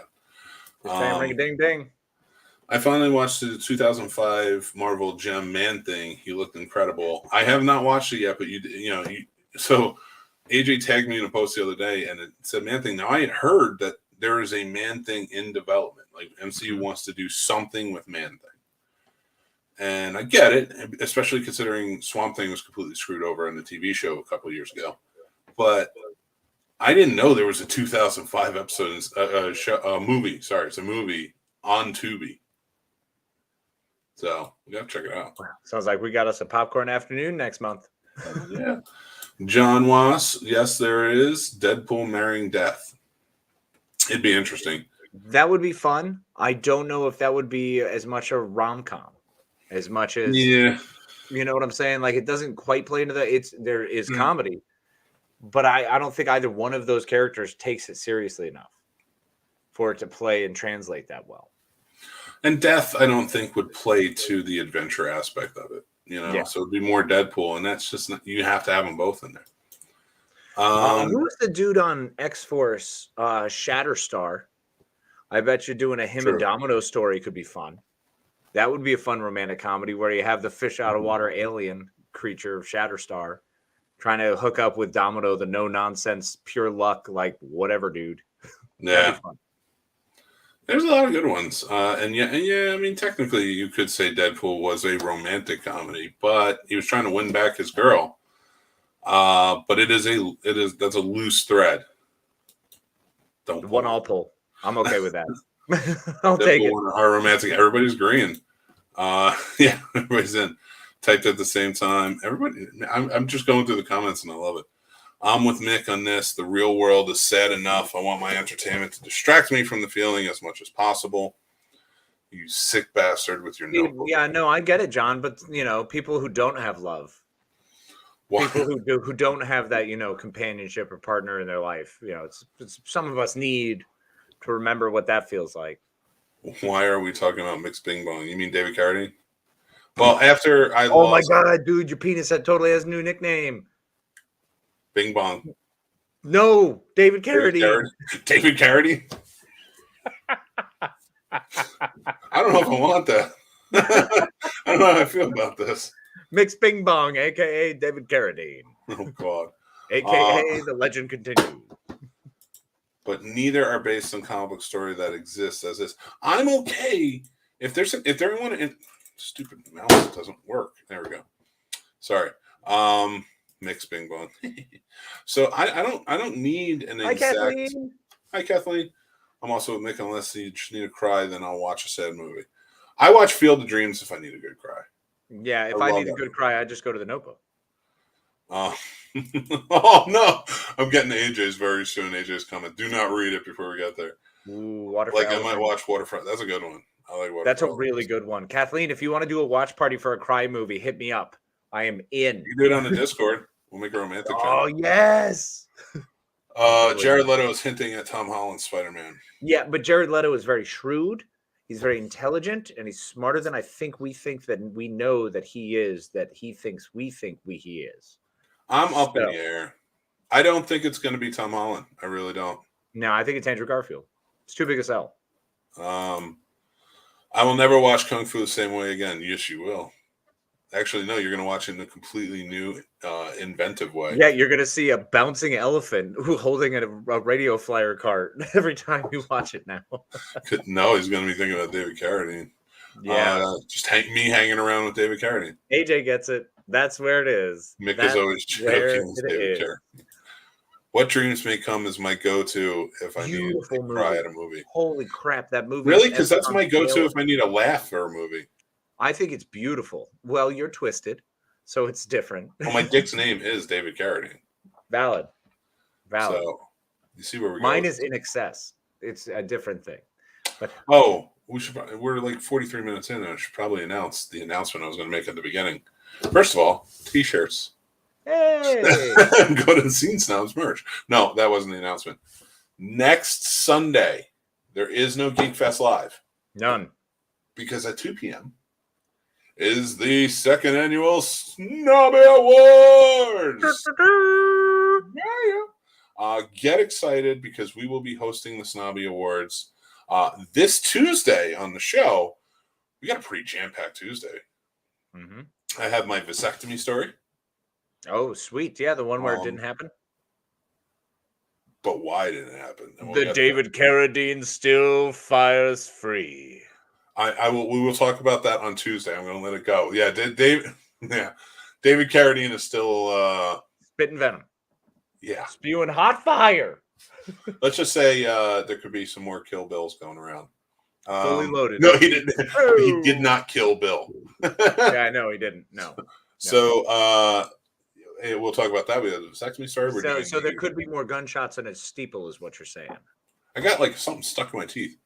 out. Ring a ding ding. I finally watched the 2005 Marvel Gem Man Thing. He looked incredible. I have not watched it yet, but so AJ tagged me in a post the other day, and it said Man Thing. Now I had heard that there is a Man Thing in development. Like MCU wants to do something with Man Thing, and I get it, especially considering Swamp Thing was completely screwed over in the TV show a couple of years ago. But I didn't know there was a 2005 episode, movie. Sorry, it's a movie on Tubi. So we got to check it out. Wow. Sounds like we got us a popcorn afternoon next month. Yeah. John Wass, yes, there is. Deadpool marrying Death. It'd be interesting. That would be fun. I don't know if that would be as much a rom-com as much as, yeah, you know what I'm saying? Like, it doesn't quite play into there is comedy, but I don't think either one of those characters takes it seriously enough for it to play and translate that well. And Death, I don't think would play to the adventure aspect of it, you know. Yeah. So it'd be more Deadpool, and that's just you have to have them both in there. Who's the dude on X-Force? Shatterstar. I bet you doing a him and Domino story could be fun. That would be a fun romantic comedy where you have the fish out of water alien creature of Shatterstar trying to hook up with Domino, the no nonsense, pure luck, like whatever dude. Yeah. There's a lot of good ones. And I mean, technically you could say Deadpool was a romantic comedy, but he was trying to win back his girl. But that's a loose thread. One I'll pull. I'm okay with that. I'll take it. Our romantic. Everybody's agreeing. Yeah, everybody's in. Typed at the same time. Everybody. I'm just going through the comments and I love it. I'm with Mick on this. The real world is sad enough. I want my entertainment to distract me from the feeling as much as possible. You sick bastard with your notebook. Yeah, no, I get it, John. But people who don't have love. People who don't have that, companionship or partner in their life. It's some of us need to remember what that feels like. Why are we talking about Mick's Bing Bong? You mean David Carradine? Well, after I my God, dude, your penis totally has a new nickname. Bing Bong. No, David Carradine. David Carradine? I don't know if I want that. I don't know how I feel about this. Mick's Bing Bong, a.k.a. David Carradine. Oh, God. A.k.a. the legend continues. But neither are based on comic book story that exists as is. I'm okay if everyone stupid mouse doesn't work. There we go. Sorry. Mick's Bing Bong. So I don't need an exact. Hi, Kathleen. I'm also with Mick. Unless you just need to cry, then I'll watch a sad movie. I watch Field of Dreams if I need a good cry. Yeah, if I need a good cry, I just go to The Notebook. Oh no! I'm getting AJ's very soon. AJ's comment. Do not read it before we get there. Ooh, Waterfront. Like I might watch Waterfront. That's a good one. I like Waterfront. That's a really good one. Kathleen, if you want to do a watch party for a cry movie, hit me up. I am in. You do it on the Discord. We'll make a romantic. Oh yes. Jared Leto is hinting at Tom Holland's Spider-Man. Yeah, but Jared Leto is very shrewd. He's very intelligent, and he's smarter than I think we think that we know that he is. That he thinks we think he is. I'm up in the air. I don't think it's going to be Tom Holland. I really don't. No, I think it's Andrew Garfield. It's too big a sell. I will never watch Kung Fu the same way again. Yes, you will. Actually, no, you're going to watch it in a completely new, inventive way. Yeah, you're going to see a bouncing elephant holding a radio flyer cart every time you watch it now. No, he's going to be thinking about David Carradine. Yeah. Just me hanging around with David Carradine. AJ gets it. That's where it is. Mick is always joking with David Carradine. What Dreams May Come is my go-to if I need to cry at a movie. Holy crap, that movie. Really? Because that's my go-to if I need a laugh for a movie. I think it's beautiful. Well, you're twisted, so it's different. Well, my dick's name is David Carradine. Valid. So, you see where we're going. Mine is In Excess. It's a different thing. But we're like 43 minutes in, and I should probably announce the announcement I was going to make at the beginning. First of all, T-shirts. Hey! Go to the Scene Snobs merch. No, that wasn't the announcement. Next Sunday, there is no Geek Fest Live. None. Because at 2 p.m. is the second annual Snobby Awards. Get excited because we will be hosting the Snobby Awards this Tuesday on the show. We got a pretty jam-packed Tuesday. Mm-hmm. I have my vasectomy story. Oh, sweet. Yeah, the one where it didn't happen. But why didn't it happen? The David Carradine still fires free. We will talk about that on Tuesday. I'm going to let it go. Yeah, David Carradine is still spitting venom. Yeah. Spewing hot fire. Let's just say there could be some more Kill Bills going around. Fully loaded. No, he didn't. Oh. He did not kill Bill. Yeah, no, he didn't. No. So hey, we'll talk about that. We have the sex we started. So there could be more gunshots in a steeple, is what you're saying. I got like something stuck in my teeth.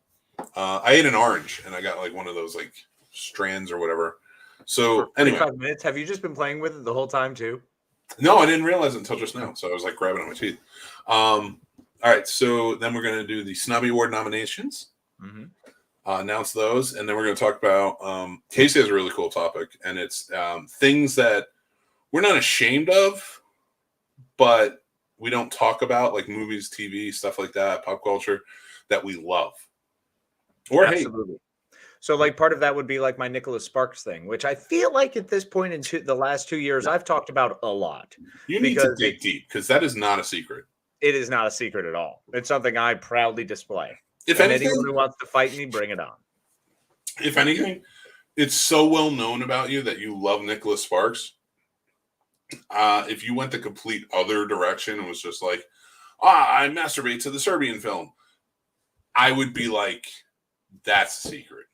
I ate an orange and I got like one of those like strands or whatever. So anyway, 5 minutes. Have you just been playing with it the whole time too? No, I didn't realize it until just now. So I was like grabbing at my teeth. All right. So then we're going to do the Snobby Award nominations. Mm-hmm. Announce those, and then we're going to talk about. Casey has a really cool topic, and it's things that we're not ashamed of, but we don't talk about, like movies, TV, stuff like that, pop culture that we love or Absolutely. Hate. So, like, part of that would be like my Nicholas Sparks thing, which I feel like at this point in the last 2 years, I've talked about a lot. You need to dig deep because that is not a secret. It is not a secret at all. It's something I proudly display. If anything, anyone who wants to fight me, bring it on. If anything, it's so well known about you that you love Nicholas Sparks. If you went the complete other direction and was just like, I masturbate to the Serbian film, I would be like, that's a secret.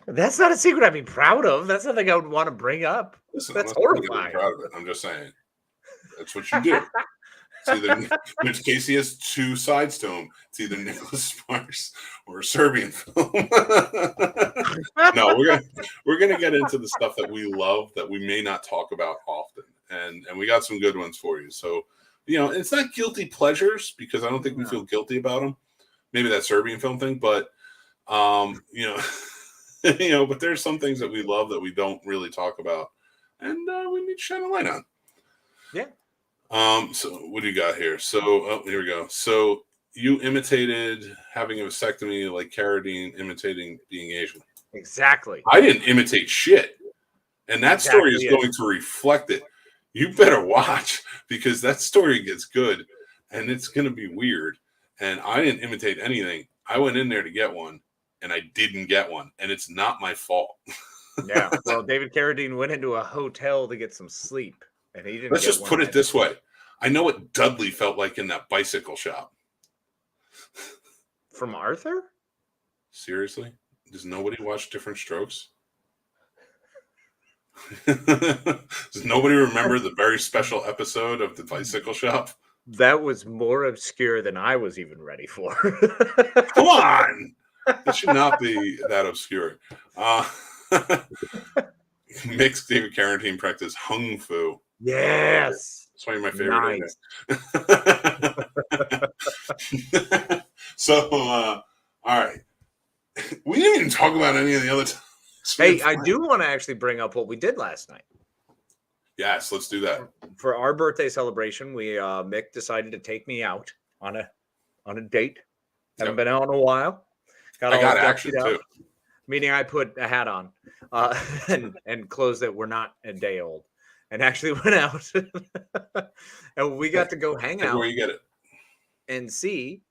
That's not a secret I'd be proud of. That's nothing I would want to bring up. Listen, that's horrifying. Proud of it. I'm just saying. That's what you do. It's Casey has two sides to him. It's either Nicholas Sparks or a Serbian film. No, we're gonna get into the stuff that we love that we may not talk about often, and we got some good ones for you. So, it's not guilty pleasures because I don't think we feel guilty about them. Maybe that Serbian film thing, but but there's some things that we love that we don't really talk about, and we need to shine a light on. Yeah. So what do you got here? So here we go. So you imitated having a vasectomy like Carradine imitating being Asian. Exactly. I didn't imitate shit. And that story is going to reflect it. You better watch because that story gets good and it's going to be weird. And I didn't imitate anything. I went in there to get one and I didn't get one. And it's not my fault. Yeah. Well, David Carradine went into a hotel to get some sleep. And he didn't. Let's just put it this way. I know what Dudley felt like in that bicycle shop. From Arthur? Seriously? Does nobody watch Different Strokes? Does nobody remember the very special episode of the bicycle shop? That was more obscure than I was even ready for. Come on! It should not be that obscure. Mick's David Carradine practice Hung Fu. Yes. It's one of my favorite. Nice. So, all right. We didn't even talk about any of the other times. Hey, I do want to actually bring up what we did last night. Yes, let's do that. For our birthday celebration, Mick decided to take me out on a date. Haven't been out in a while. I got action too. Meaning I put a hat on and clothes that were not a day old. And actually went out. And we got to go hang out. Where you get it. And see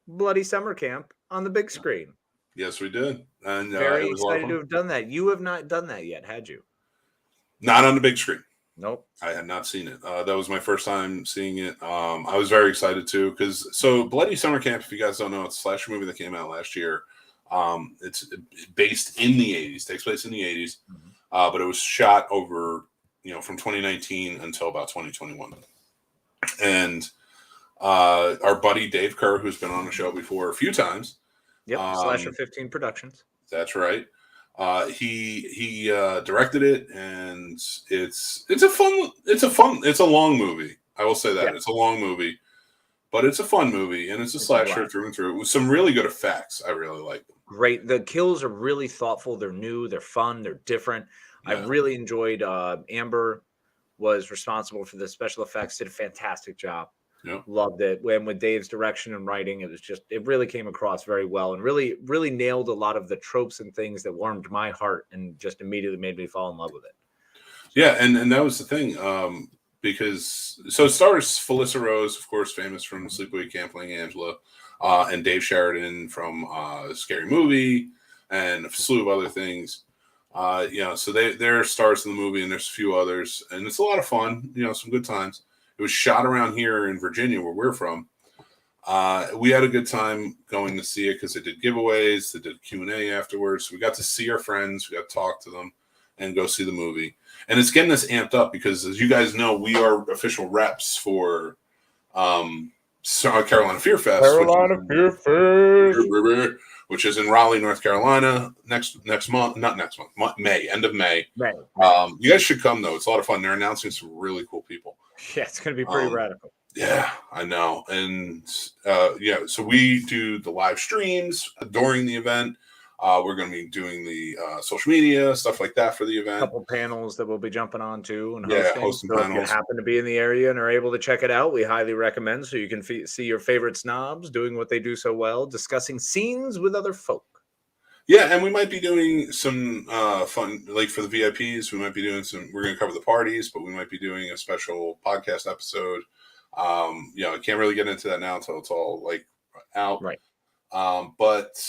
Bloody Summer Camp on the big screen. Yes, we did. And very excited to have done that. You have not done that yet, had you? Not on the big screen. Nope. I had not seen it. That was my first time seeing it. I was very excited too because Bloody Summer Camp, if you guys don't know, it's a slasher movie that came out last year. It's based in the 80s, takes place in the 80s, but it was shot over, from 2019 until about 2021. And our buddy Dave Kerr, who's been on the show before a few times. Yep, Slasher 15 Productions. That's right. He directed it, and it's a long movie. I will say that. Yeah. It's a long movie, but it's a fun movie, and it's a slasher through and through with some really good effects. I really like them. Great. The kills are really thoughtful. They're new. They're fun. They're different. Yeah. I really enjoyed. Amber was responsible for the special effects. Did a fantastic job. Yep. Loved it. And with Dave's direction and writing, it really came across very well and really, really nailed a lot of the tropes and things that warmed my heart and just immediately made me fall in love with it. Yeah, and that was the thing. Because it stars Felissa Rose, of course, famous from Sleepaway Camp playing Angela, and Dave Sheridan from Scary Movie and a slew of other things. So they're stars in the movie, and there's a few others, and it's a lot of fun. Some good times. It was shot around here in Virginia, where we're from. We had a good time going to see it because they did giveaways, they did Q&A afterwards. So we got to see our friends, we got to talk to them, and go see the movie. And it's getting us amped up because, as you guys know, we are official reps for Carolina Fear Fest. Which is in Raleigh, North Carolina, next month, not next month, May, end of May. Right. You guys should come, though. It's a lot of fun. They're announcing some really cool people. Yeah, it's going to be pretty radical. Yeah, I know. And so we do the live streams during the event. We're going to be doing the social media, stuff like that for the event. A couple panels that we'll be jumping on to and hosting so panels. If you happen to be in the area and are able to check it out, we highly recommend, so you can see your favorite snobs doing what they do so well, discussing scenes with other folk. Yeah, and we might be doing some fun, like for the VIPs, we're going to cover the parties, but we might be doing a special podcast episode. I can't really get into that now until it's all like out. Right. But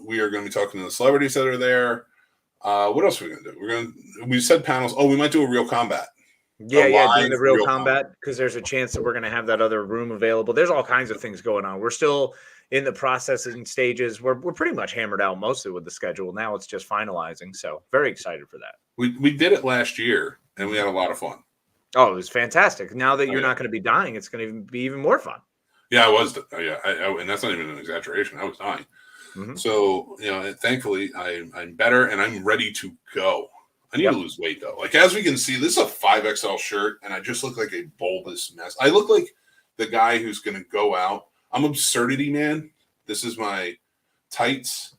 we are going to be talking to the celebrities that are there. What else are we going to do? We said panels. Oh, we might do a real combat. Doing the real combat, because there's a chance that we're going to have that other room available. There's all kinds of things going on. We're still in the processing stages. We're pretty much hammered out mostly with the schedule. Now it's just finalizing. So very excited for that. We did it last year and we had a lot of fun. Oh, it was fantastic. Now that you're not going to be dying, it's going to be even more fun. Yeah, I was. Yeah, and that's not even an exaggeration. I was dying. Mm-hmm. So, thankfully, I'm better and I'm ready to go. I need to lose weight, though. Like, as we can see, this is a 5XL shirt, and I just look like a bulbous mess. I look like the guy who's going to go out. I'm Absurdity Man. This is my tights.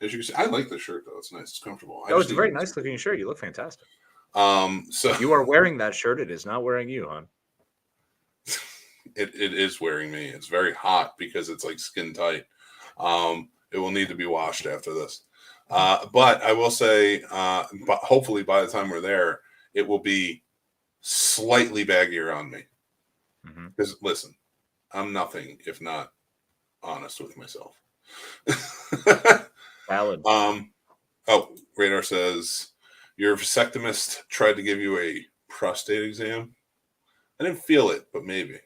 As you can see, I like this shirt, though. It's nice. It's comfortable. It's a very nice-looking shirt. You look fantastic. So you are wearing that shirt. It is not wearing you, hon. It is wearing me. It's very hot because it's like skin tight. It will need to be washed after this. But I will say, but hopefully by the time we're there, it will be slightly baggier on me. Because listen, I'm nothing if not honest with myself. Valid. Radar says your vasectomist tried to give you a prostate exam. I didn't feel it, but maybe.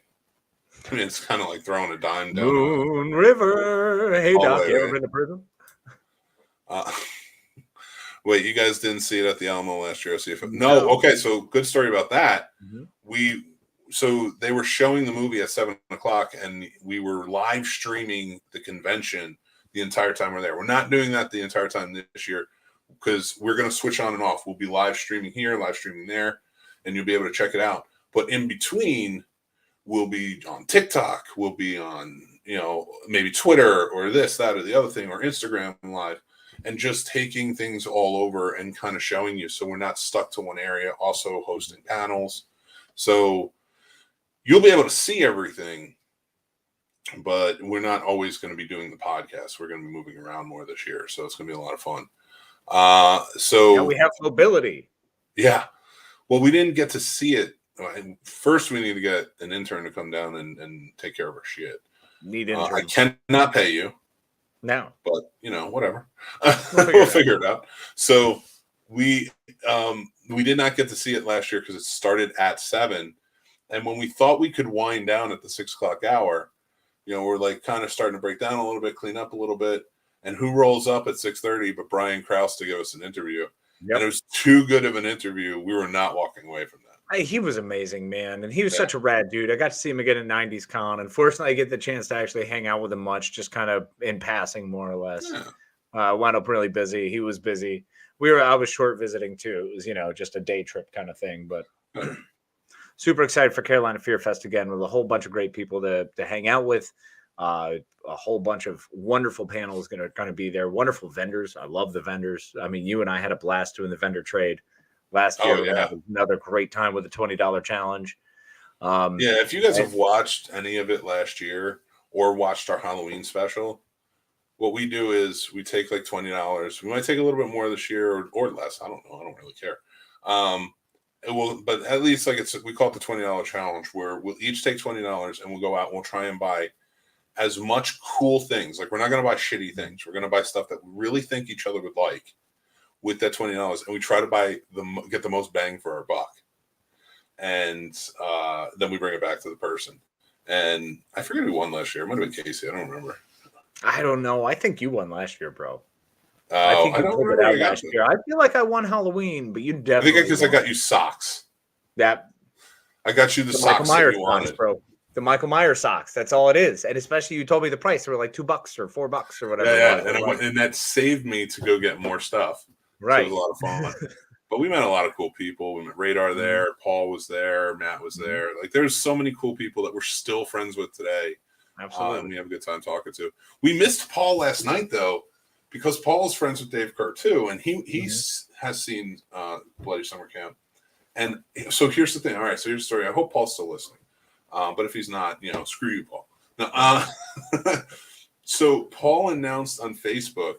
I mean, it's kind of like throwing a dime down. Moon River. Hey, Doc, you ever been to prison? Wait, you guys didn't see it at the Alamo last year? No. Okay, so good story about that. So they were showing the movie at 7:00, and we were live streaming the convention the entire time we're there. We're not doing that the entire time this year because we're going to switch on and off. We'll be live streaming here, live streaming there, and you'll be able to check it out. But in between, we'll be on TikTok, we'll be on, maybe Twitter or this, that, or the other thing, or Instagram live, and just taking things all over and kind of showing you. So we're not stuck to one area, also hosting panels. So you'll be able to see everything, but we're not always going to be doing the podcast. We're going to be moving around more this year. So it's going to be a lot of fun. So now we have mobility. Yeah. Well, we didn't get to see it. First, we need to get an intern to come down and take care of our shit. Need intern. I cannot pay you. No. But, whatever. We'll figure it out. So we did not get to see it last year because it started at 7. And when we thought we could wind down at the 6:00 hour, we're like kind of starting to break down a little bit, clean up a little bit. And who rolls up at 6:30 but Brian Krause to give us an interview? Yep. And it was too good of an interview. We were not walking away from that. He was amazing, man. And he was such a rad dude. I got to see him again at 90s Con. Unfortunately, I get the chance to actually hang out with him much, just kind of in passing, more or less. Yeah. Wound up really busy. He was busy. I was short visiting too. It was, just a day trip kind of thing. But super excited for Carolina Fear Fest again with a whole bunch of great people to hang out with. A whole bunch of wonderful panels going to be there. Wonderful vendors. I love the vendors. I mean, you and I had a blast doing the vendor trade last year. We had another great time with the $20 challenge. If you guys have watched any of it last year or watched our Halloween special, what we do is we take like $20. We might take a little bit more this year or less. I don't know. I don't really care. But at least we call it the $20 challenge, where we'll each take $20 and we'll go out and we'll try and buy as much cool things. Like, we're not going to buy shitty things. We're going to buy stuff that we really think each other would like with that $20, and we try to get the most bang for our buck. and then we bring it back to the person. And I forget who won last year. It might have been Casey. I don't remember. I don't know. I think you won last year, bro. I think you pulled it out last year. I feel like I won Halloween, but you definitely. I think because I got you socks. I got you the socks Michael Myers that you wanted, socks, bro. The Michael Myers socks. That's all it is. And especially you told me the price. They were like $2 or $4 or whatever. Yeah. And that saved me to go get more stuff. Right. So it was a lot of fun. But we met a lot of cool people. We met Radar there. Paul was there. Matt was there. Like, there's so many cool people that we're still friends with today. Absolutely. And we have a good time talking to. We missed Paul last night, though, because Paul is friends with Dave Kerr, too. And he has seen Bloody Summer Camp. And so here's the thing. All right, so here's the story. I hope Paul's still listening. But if he's not, screw you, Paul. Now, so Paul announced on Facebook,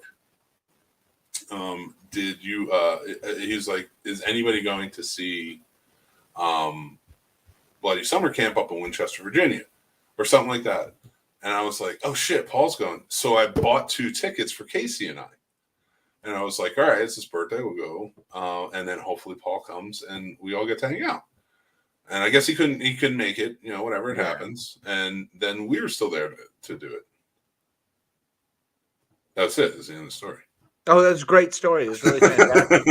he's like, is anybody going to see Bloody Summer Camp up in Winchester, Virginia, or something like that? And I was like, oh shit, Paul's going. So I bought 2 tickets for Casey and I. And I was like, all right, it's his birthday, we'll go. And then hopefully Paul comes and we all get to hang out. And I guess he couldn't make it, whatever, it happens. And then we were still there to do it. That's it. That's the end of the story. Oh, that's a great story. It's really fantastic.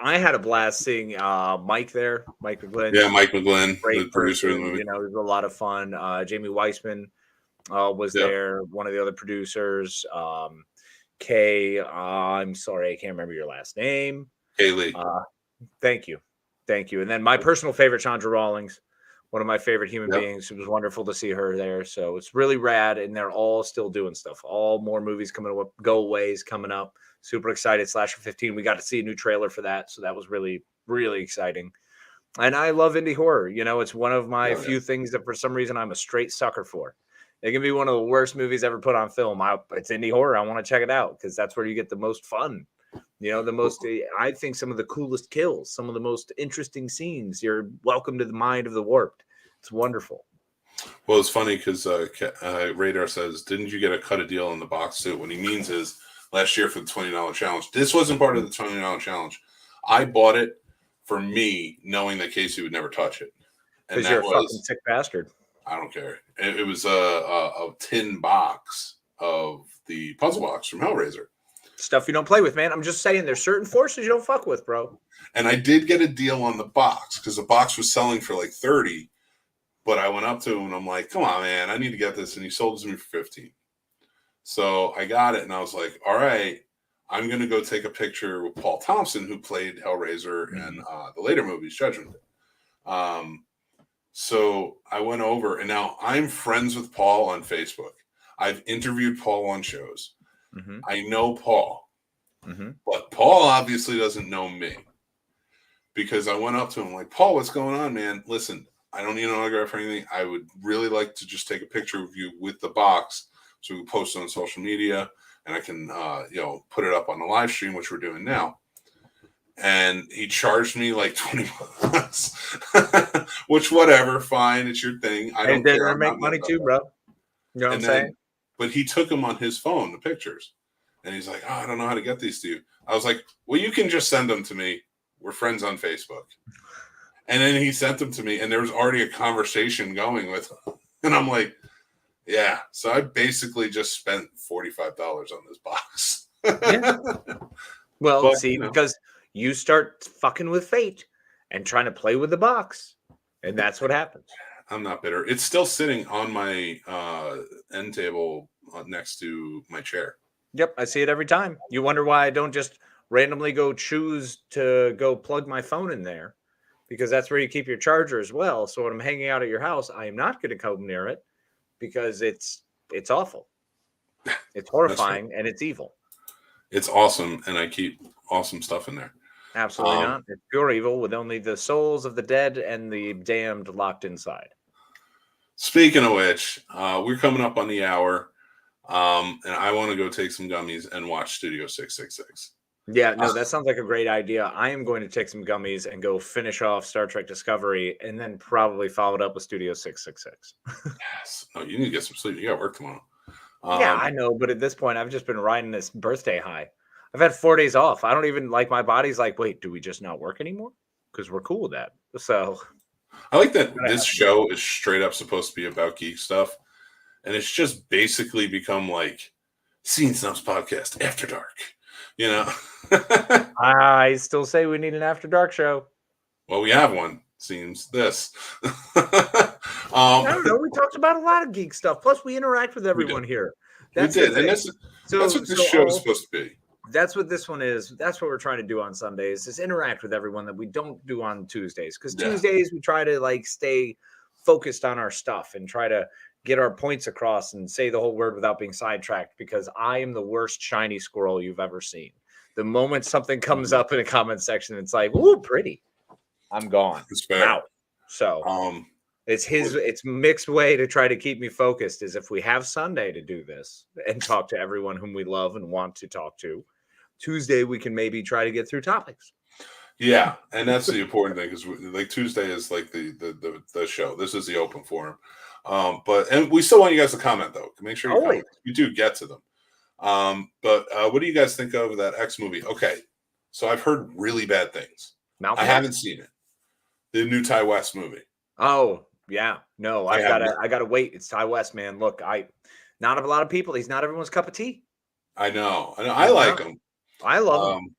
I had a blast seeing Mike there, Mike McGlynn. Yeah, Mike McGlynn, great the producer of the movie. It was a lot of fun. Jamie Weissman was there, one of the other producers. Kay, I'm sorry, I can't remember your last name. Kaylee. Thank you. And then my personal favorite, Chandra Rawlings, one of my favorite human beings. It was wonderful to see her there. So it's really rad, and they're all still doing stuff. All more movies coming up, go-aways coming up. Super excited. Slasher 15. We got to see a new trailer for that, so that was really, really exciting. And I love indie horror. It's one of my few things that for some reason I'm a straight sucker for. It can be one of the worst movies ever put on film. It's indie horror. I want to check it out because that's where you get the most fun. I think some of the coolest kills, some of the most interesting scenes. You're welcome to the mind of the warped. It's wonderful. Well, it's funny because Radar says, didn't you get a cut of deal in the box too? What he means is last year for the $20 challenge. This wasn't part of the $20 challenge. I bought it for me, knowing that Casey would never touch it. Because you're a fucking sick bastard. I don't care. It was a tin box of the puzzle box from Hellraiser. Stuff you don't play with, man. I'm just saying there's certain forces you don't fuck with, bro. And I did get a deal on the box because the box was selling for like $30. But I went up to him and I'm like, come on, man, I need to get this. And he sold it to me for $15. So I got it and I was like, all right, I'm going to go take a picture with Paul Thompson, who played Hellraiser and the later movies, Judgment Day. So I went over, and now I'm friends with Paul on Facebook. I've interviewed Paul on shows. Mm-hmm. I know Paul. Mm-hmm. But Paul obviously doesn't know me. Because I went up to him like, Paul, what's going on, man? Listen, I don't need an autograph or anything. I would really like to just take a picture of you with the box so we can post it on social media, and I can put it up on the live stream, which we're doing now. And he charged me like $20, which whatever, fine, it's your thing. I don't care. I make money too, bro. You know what I'm saying? But he took them on his phone, the pictures, and he's like, "Oh, I don't know how to get these to you." I was like, "Well, you can just send them to me. We're friends on Facebook." And then he sent them to me, and there was already a conversation going with him. And I'm like, "Yeah." So I basically just spent $45 on this box. Yeah. Well, because you start fucking with fate and trying to play with the box, and that's what happens. I'm not bitter. It's still sitting on my end table next to my chair. Yep, I see it every time. You wonder why I don't just randomly go choose to go plug my phone in there, because that's where you keep your charger as well. So when I'm hanging out at your house, I am not going to come near it because it's awful. It's horrifying and it's evil. It's awesome, and I keep awesome stuff in there. Absolutely not. It's pure evil with only the souls of the dead and the damned locked inside. Speaking of which, we're coming up on the hour, and I want to go take some gummies and watch Studio 666. Yeah, no, that sounds like a great idea. I am going to take some gummies and go finish off Star Trek Discovery, and then probably follow it up with Studio 666. Yes. No, you need to get some sleep. You got work tomorrow. Yeah, I know, but at this point, I've just been riding this birthday high. I've had 4 days off. I don't even like, my body's like, wait, do we just not work anymore? because we're cool with that. So I like that this show is straight up supposed to be about geek stuff, and it's just basically become like Scene Snobs Podcast After Dark. You know, I still say we need an After Dark show. Well, we have one. Seems this. I don't know. We talked about a lot of geek stuff. Plus, we interact with everyone here. That's and that's what this show is supposed to be. That's what this one is. That's what we're trying to do on Sundays, is interact with everyone that we don't do on Tuesdays. Because Tuesdays we try to like stay focused on our stuff and try to get our points across and say the whole word without being sidetracked, because I am the worst shiny squirrel you've ever seen. The moment something comes up in a comment section, it's like, ooh, pretty, I'm gone. Out. So it's Mick's way to try to keep me focused is if we have Sunday to do this and talk to everyone whom we love and want to talk to, Tuesday we can maybe try to get through topics. Yeah, and that's the important thing, because like Tuesday is like the show. This is the open forum. And we still want you guys to comment though. Make sure you comment. We do get to them. But what do you guys think of that X movie? Okay, so I've heard really bad things. I haven't seen it. The new Ty West movie. Oh yeah, no, I gotta wait. It's Ty West, man. Look, not a lot of people. He's not everyone's cup of tea. I know. I like him. I love him.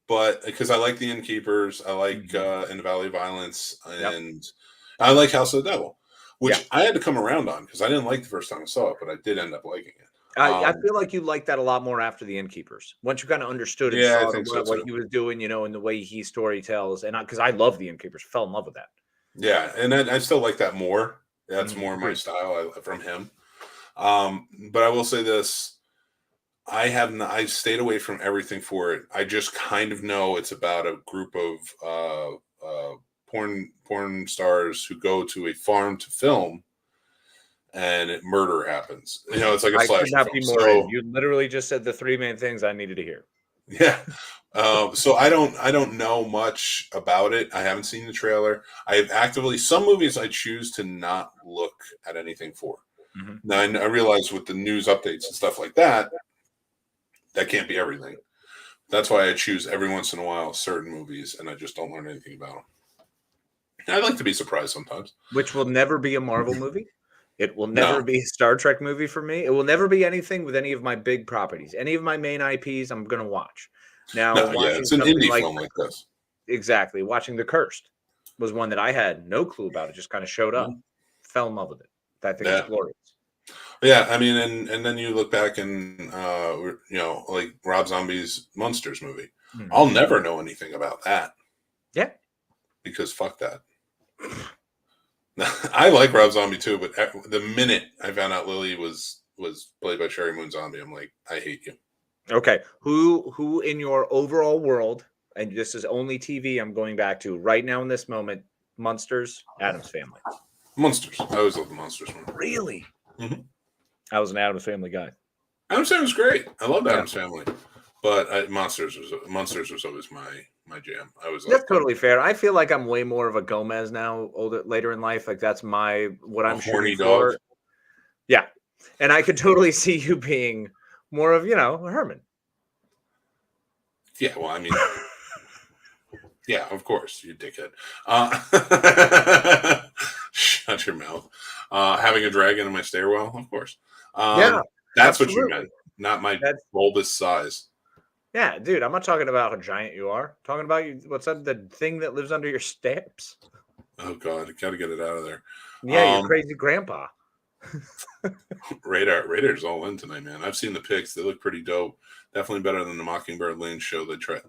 But because I like The Innkeepers, I like In the Valley of Violence, and I like House of the Devil, which I had to come around on because I didn't like the first time I saw it, but I did end up liking it. I feel like you liked that a lot more after The Innkeepers. Once you kind of understood and saw what he was doing, and the way he story tells, and because I love The Innkeepers, fell in love with that. Yeah, and I still like that more. That's more my style from him. But I will say this. I've stayed away from everything for it. I just kind of know it's about a group of porn stars who go to a farm to film, and murder happens. It's like a slasher film. You literally just said the three main things I needed to hear. Yeah. So I don't know much about it. I haven't seen the trailer. Some movies I choose to not look at anything for. Mm-hmm. Now I realize with the news updates and stuff like that can't be everything. That's why I choose every once in a while certain movies, and I just don't learn anything about them. And I like to be surprised sometimes. Which will never be a Marvel movie. It will never be a Star Trek movie for me. It will never be anything with any of my big properties. Any of my main IPs, I'm going to watch. Now, it's an indie film like this. Exactly. Watching The Cursed was one that I had no clue about. It just kind of showed up. Fell in love with it. I think it's glorious. Yeah, I mean, and then you look back and, like Rob Zombie's Monsters movie. Mm-hmm. I'll never know anything about that. Yeah. Because fuck that. I like Rob Zombie too, but the minute I found out Lily was played by Sherry Moon Zombie, I'm like, I hate you. Okay. Who in your overall world, and this is only TV I'm going back to right now in this moment, Monsters, Addams Family. Monsters. I always loved the Monsters one. Really? Mm-hmm. I was an Addams Family guy. Addams Family was great. I loved Addams Family, but Monsters was always my jam. That's totally fair. I feel like I'm way more of a Gomez now, later in life. Like that's what I'm shooting for. Yeah, and I could totally see you being more of Herman. Yeah, well, I mean, yeah, of course, you dickhead. Shut your mouth. Having a dragon in my stairwell, of course. That's absolutely what you meant, not my bulbous size. Yeah, dude, I'm not talking about how giant you are. I'm talking about what's that? The thing that lives under your steps. Oh God, got to get it out of there. Yeah, your crazy grandpa. Radar's all in tonight, man. I've seen the pics; they look pretty dope. Definitely better than the Mockingbird Lane show they tried.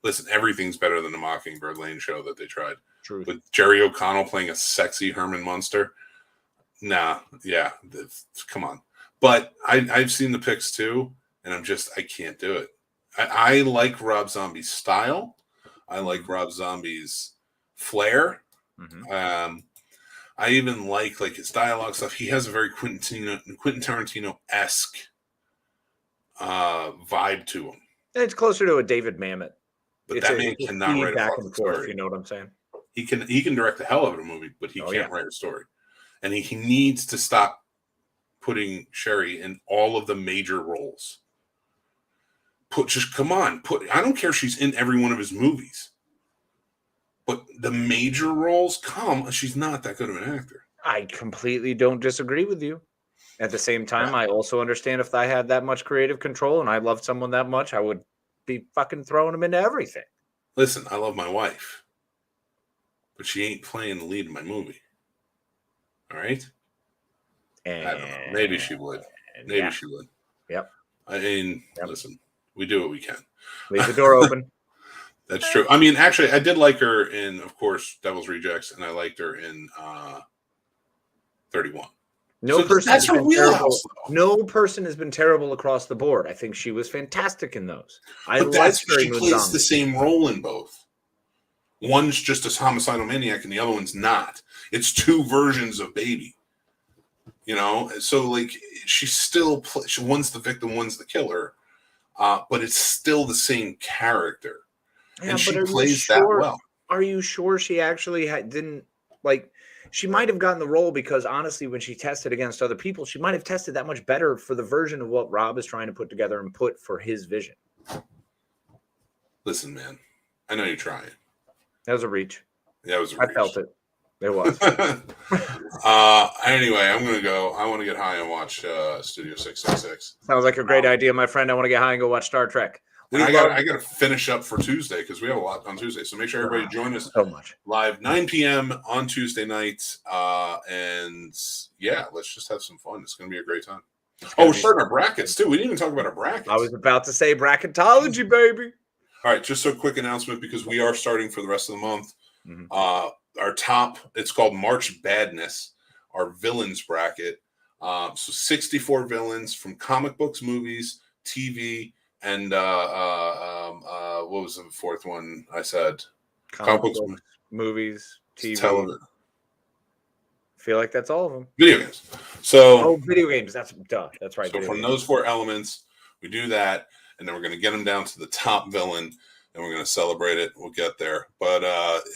Listen, everything's better than the Mockingbird Lane show that they tried. True. With Jerry O'Connell playing a sexy Herman Munster. Nah, yeah, come on. But I've seen the pics too, and I can't do it. I like Rob Zombie's style. I like Rob Zombie's flair. Mm-hmm. I even like his dialogue stuff. He has a very Quentin Tarantino-esque vibe to him. It's closer to a David Mamet. But that man cannot write back and forth. You know what I'm saying? He can direct the hell out of a movie, but he can't write a story. And he needs to stop putting Sherry in all of the major roles. Come on. I don't care if she's in every one of his movies. But the major roles she's not that good of an actor. I completely don't disagree with you. At the same time, I also understand if I had that much creative control and I loved someone that much, I would be fucking throwing them into everything. Listen, I love my wife, but she ain't playing the lead in my movie. All right? And I don't know. Maybe she would. Maybe she would. Yep. I mean, listen, we do what we can. Leave the door open. That's true. I mean, actually, I did like her in, of course, Devil's Rejects, and I liked her in 31. No person has been terrible across the board. I think she was fantastic in those. She plays the same role in both. One's just a homicidal maniac, and the other one's not. It's two versions of Baby. You know, so like she's still one's the victim, one's the killer, but it's still the same character, and she plays that well. Are you sure she actually didn't like? She might have gotten the role because honestly, when she tested against other people, she might have tested that much better for the version of what Rob is trying to put together and put for his vision. Listen, man, I know you're trying. That was a reach. Yeah, it was a reach. I felt it. It was. Anyway, I'm going to go. I want to get high and watch Studio 666. Sounds like a great idea, my friend. I want to get high and go watch Star Trek. I got to finish up for Tuesday because we have a lot on Tuesday. So make sure everybody join us live 9 p.m. on Tuesday nights. And yeah, let's just have some fun. It's going to be a great time. We're starting our brackets too. We didn't even talk about our brackets. I was about to say bracketology, baby. All right, just a quick announcement because we are starting for the rest of the month. Mm-hmm. Our top, it's called March Badness, our villains bracket. So 64 villains from comic books, movies, TV, and what was the fourth one I said? Comic books, movies, TV. Television. I feel like that's all of them. Video games. So video games. That's right. So from those four elements, we do that, and then we're going to get them down to the top villain, and we're going to celebrate it. We'll get there. But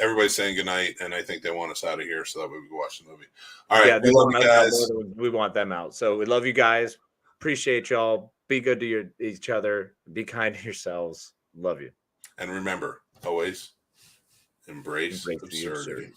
everybody's saying goodnight, and I think they want us out of here so that way we can watch the movie. All right. Yeah, we love you guys. We want them out. So we love you guys. Appreciate y'all. Be good to each other. Be kind to yourselves. Love you. And remember, always embrace absurdity.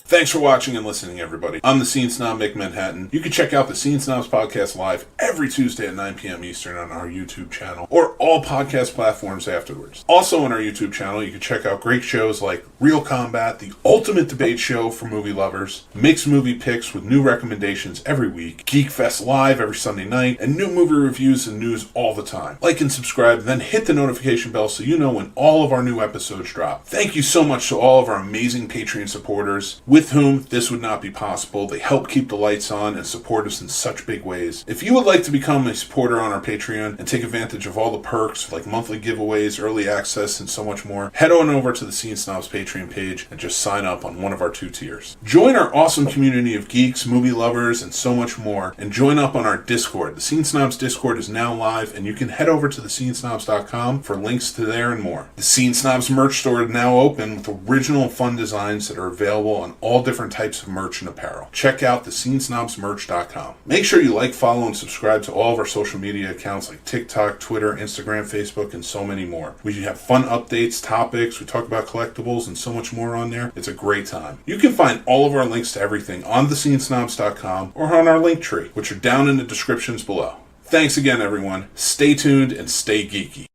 Thanks for watching and listening, everybody. I'm the Scene Snob, Mick Manhattan. You can check out the Scene Snobs Podcast live every Tuesday at 9 p.m. Eastern on our YouTube channel or all podcast platforms afterwards. Also on our YouTube channel, you can check out great shows like Real Combat, the ultimate debate show for movie lovers, mixed movie picks with new recommendations every week, Geek Fest live every Sunday night, and new movie reviews and news all the time. Like and subscribe, then hit the notification bell so you know when all of our new episodes drop. Thank you so much to all of our amazing Patreon supporters, with whom this would not be possible. They help keep the lights on and support us in such big ways. If you would like to become a supporter on our Patreon and take advantage of all the perks like monthly giveaways, early access, and so much more, head on over to the Scene Snobs Patreon page and just sign up on one of our 2 tiers. Join our awesome community of geeks, movie lovers, and so much more, and join up on our Discord. The Scene Snobs Discord is now live, and you can head over to thescenesnobs.com for links to there and more. The Scene Snobs merch store is now open with original and fun designs that are available on all different types of merch and apparel. Check out thescenesnobsmerch.com. Make sure you like, follow, and subscribe to all of our social media accounts like TikTok, Twitter, Instagram, Facebook, and so many more. We have fun updates, topics, we talk about collectibles, and so much more on there. It's a great time. You can find all of our links to everything on thescenesnobs.com or on our link tree, which are down in the descriptions below. Thanks again, everyone. Stay tuned and stay geeky.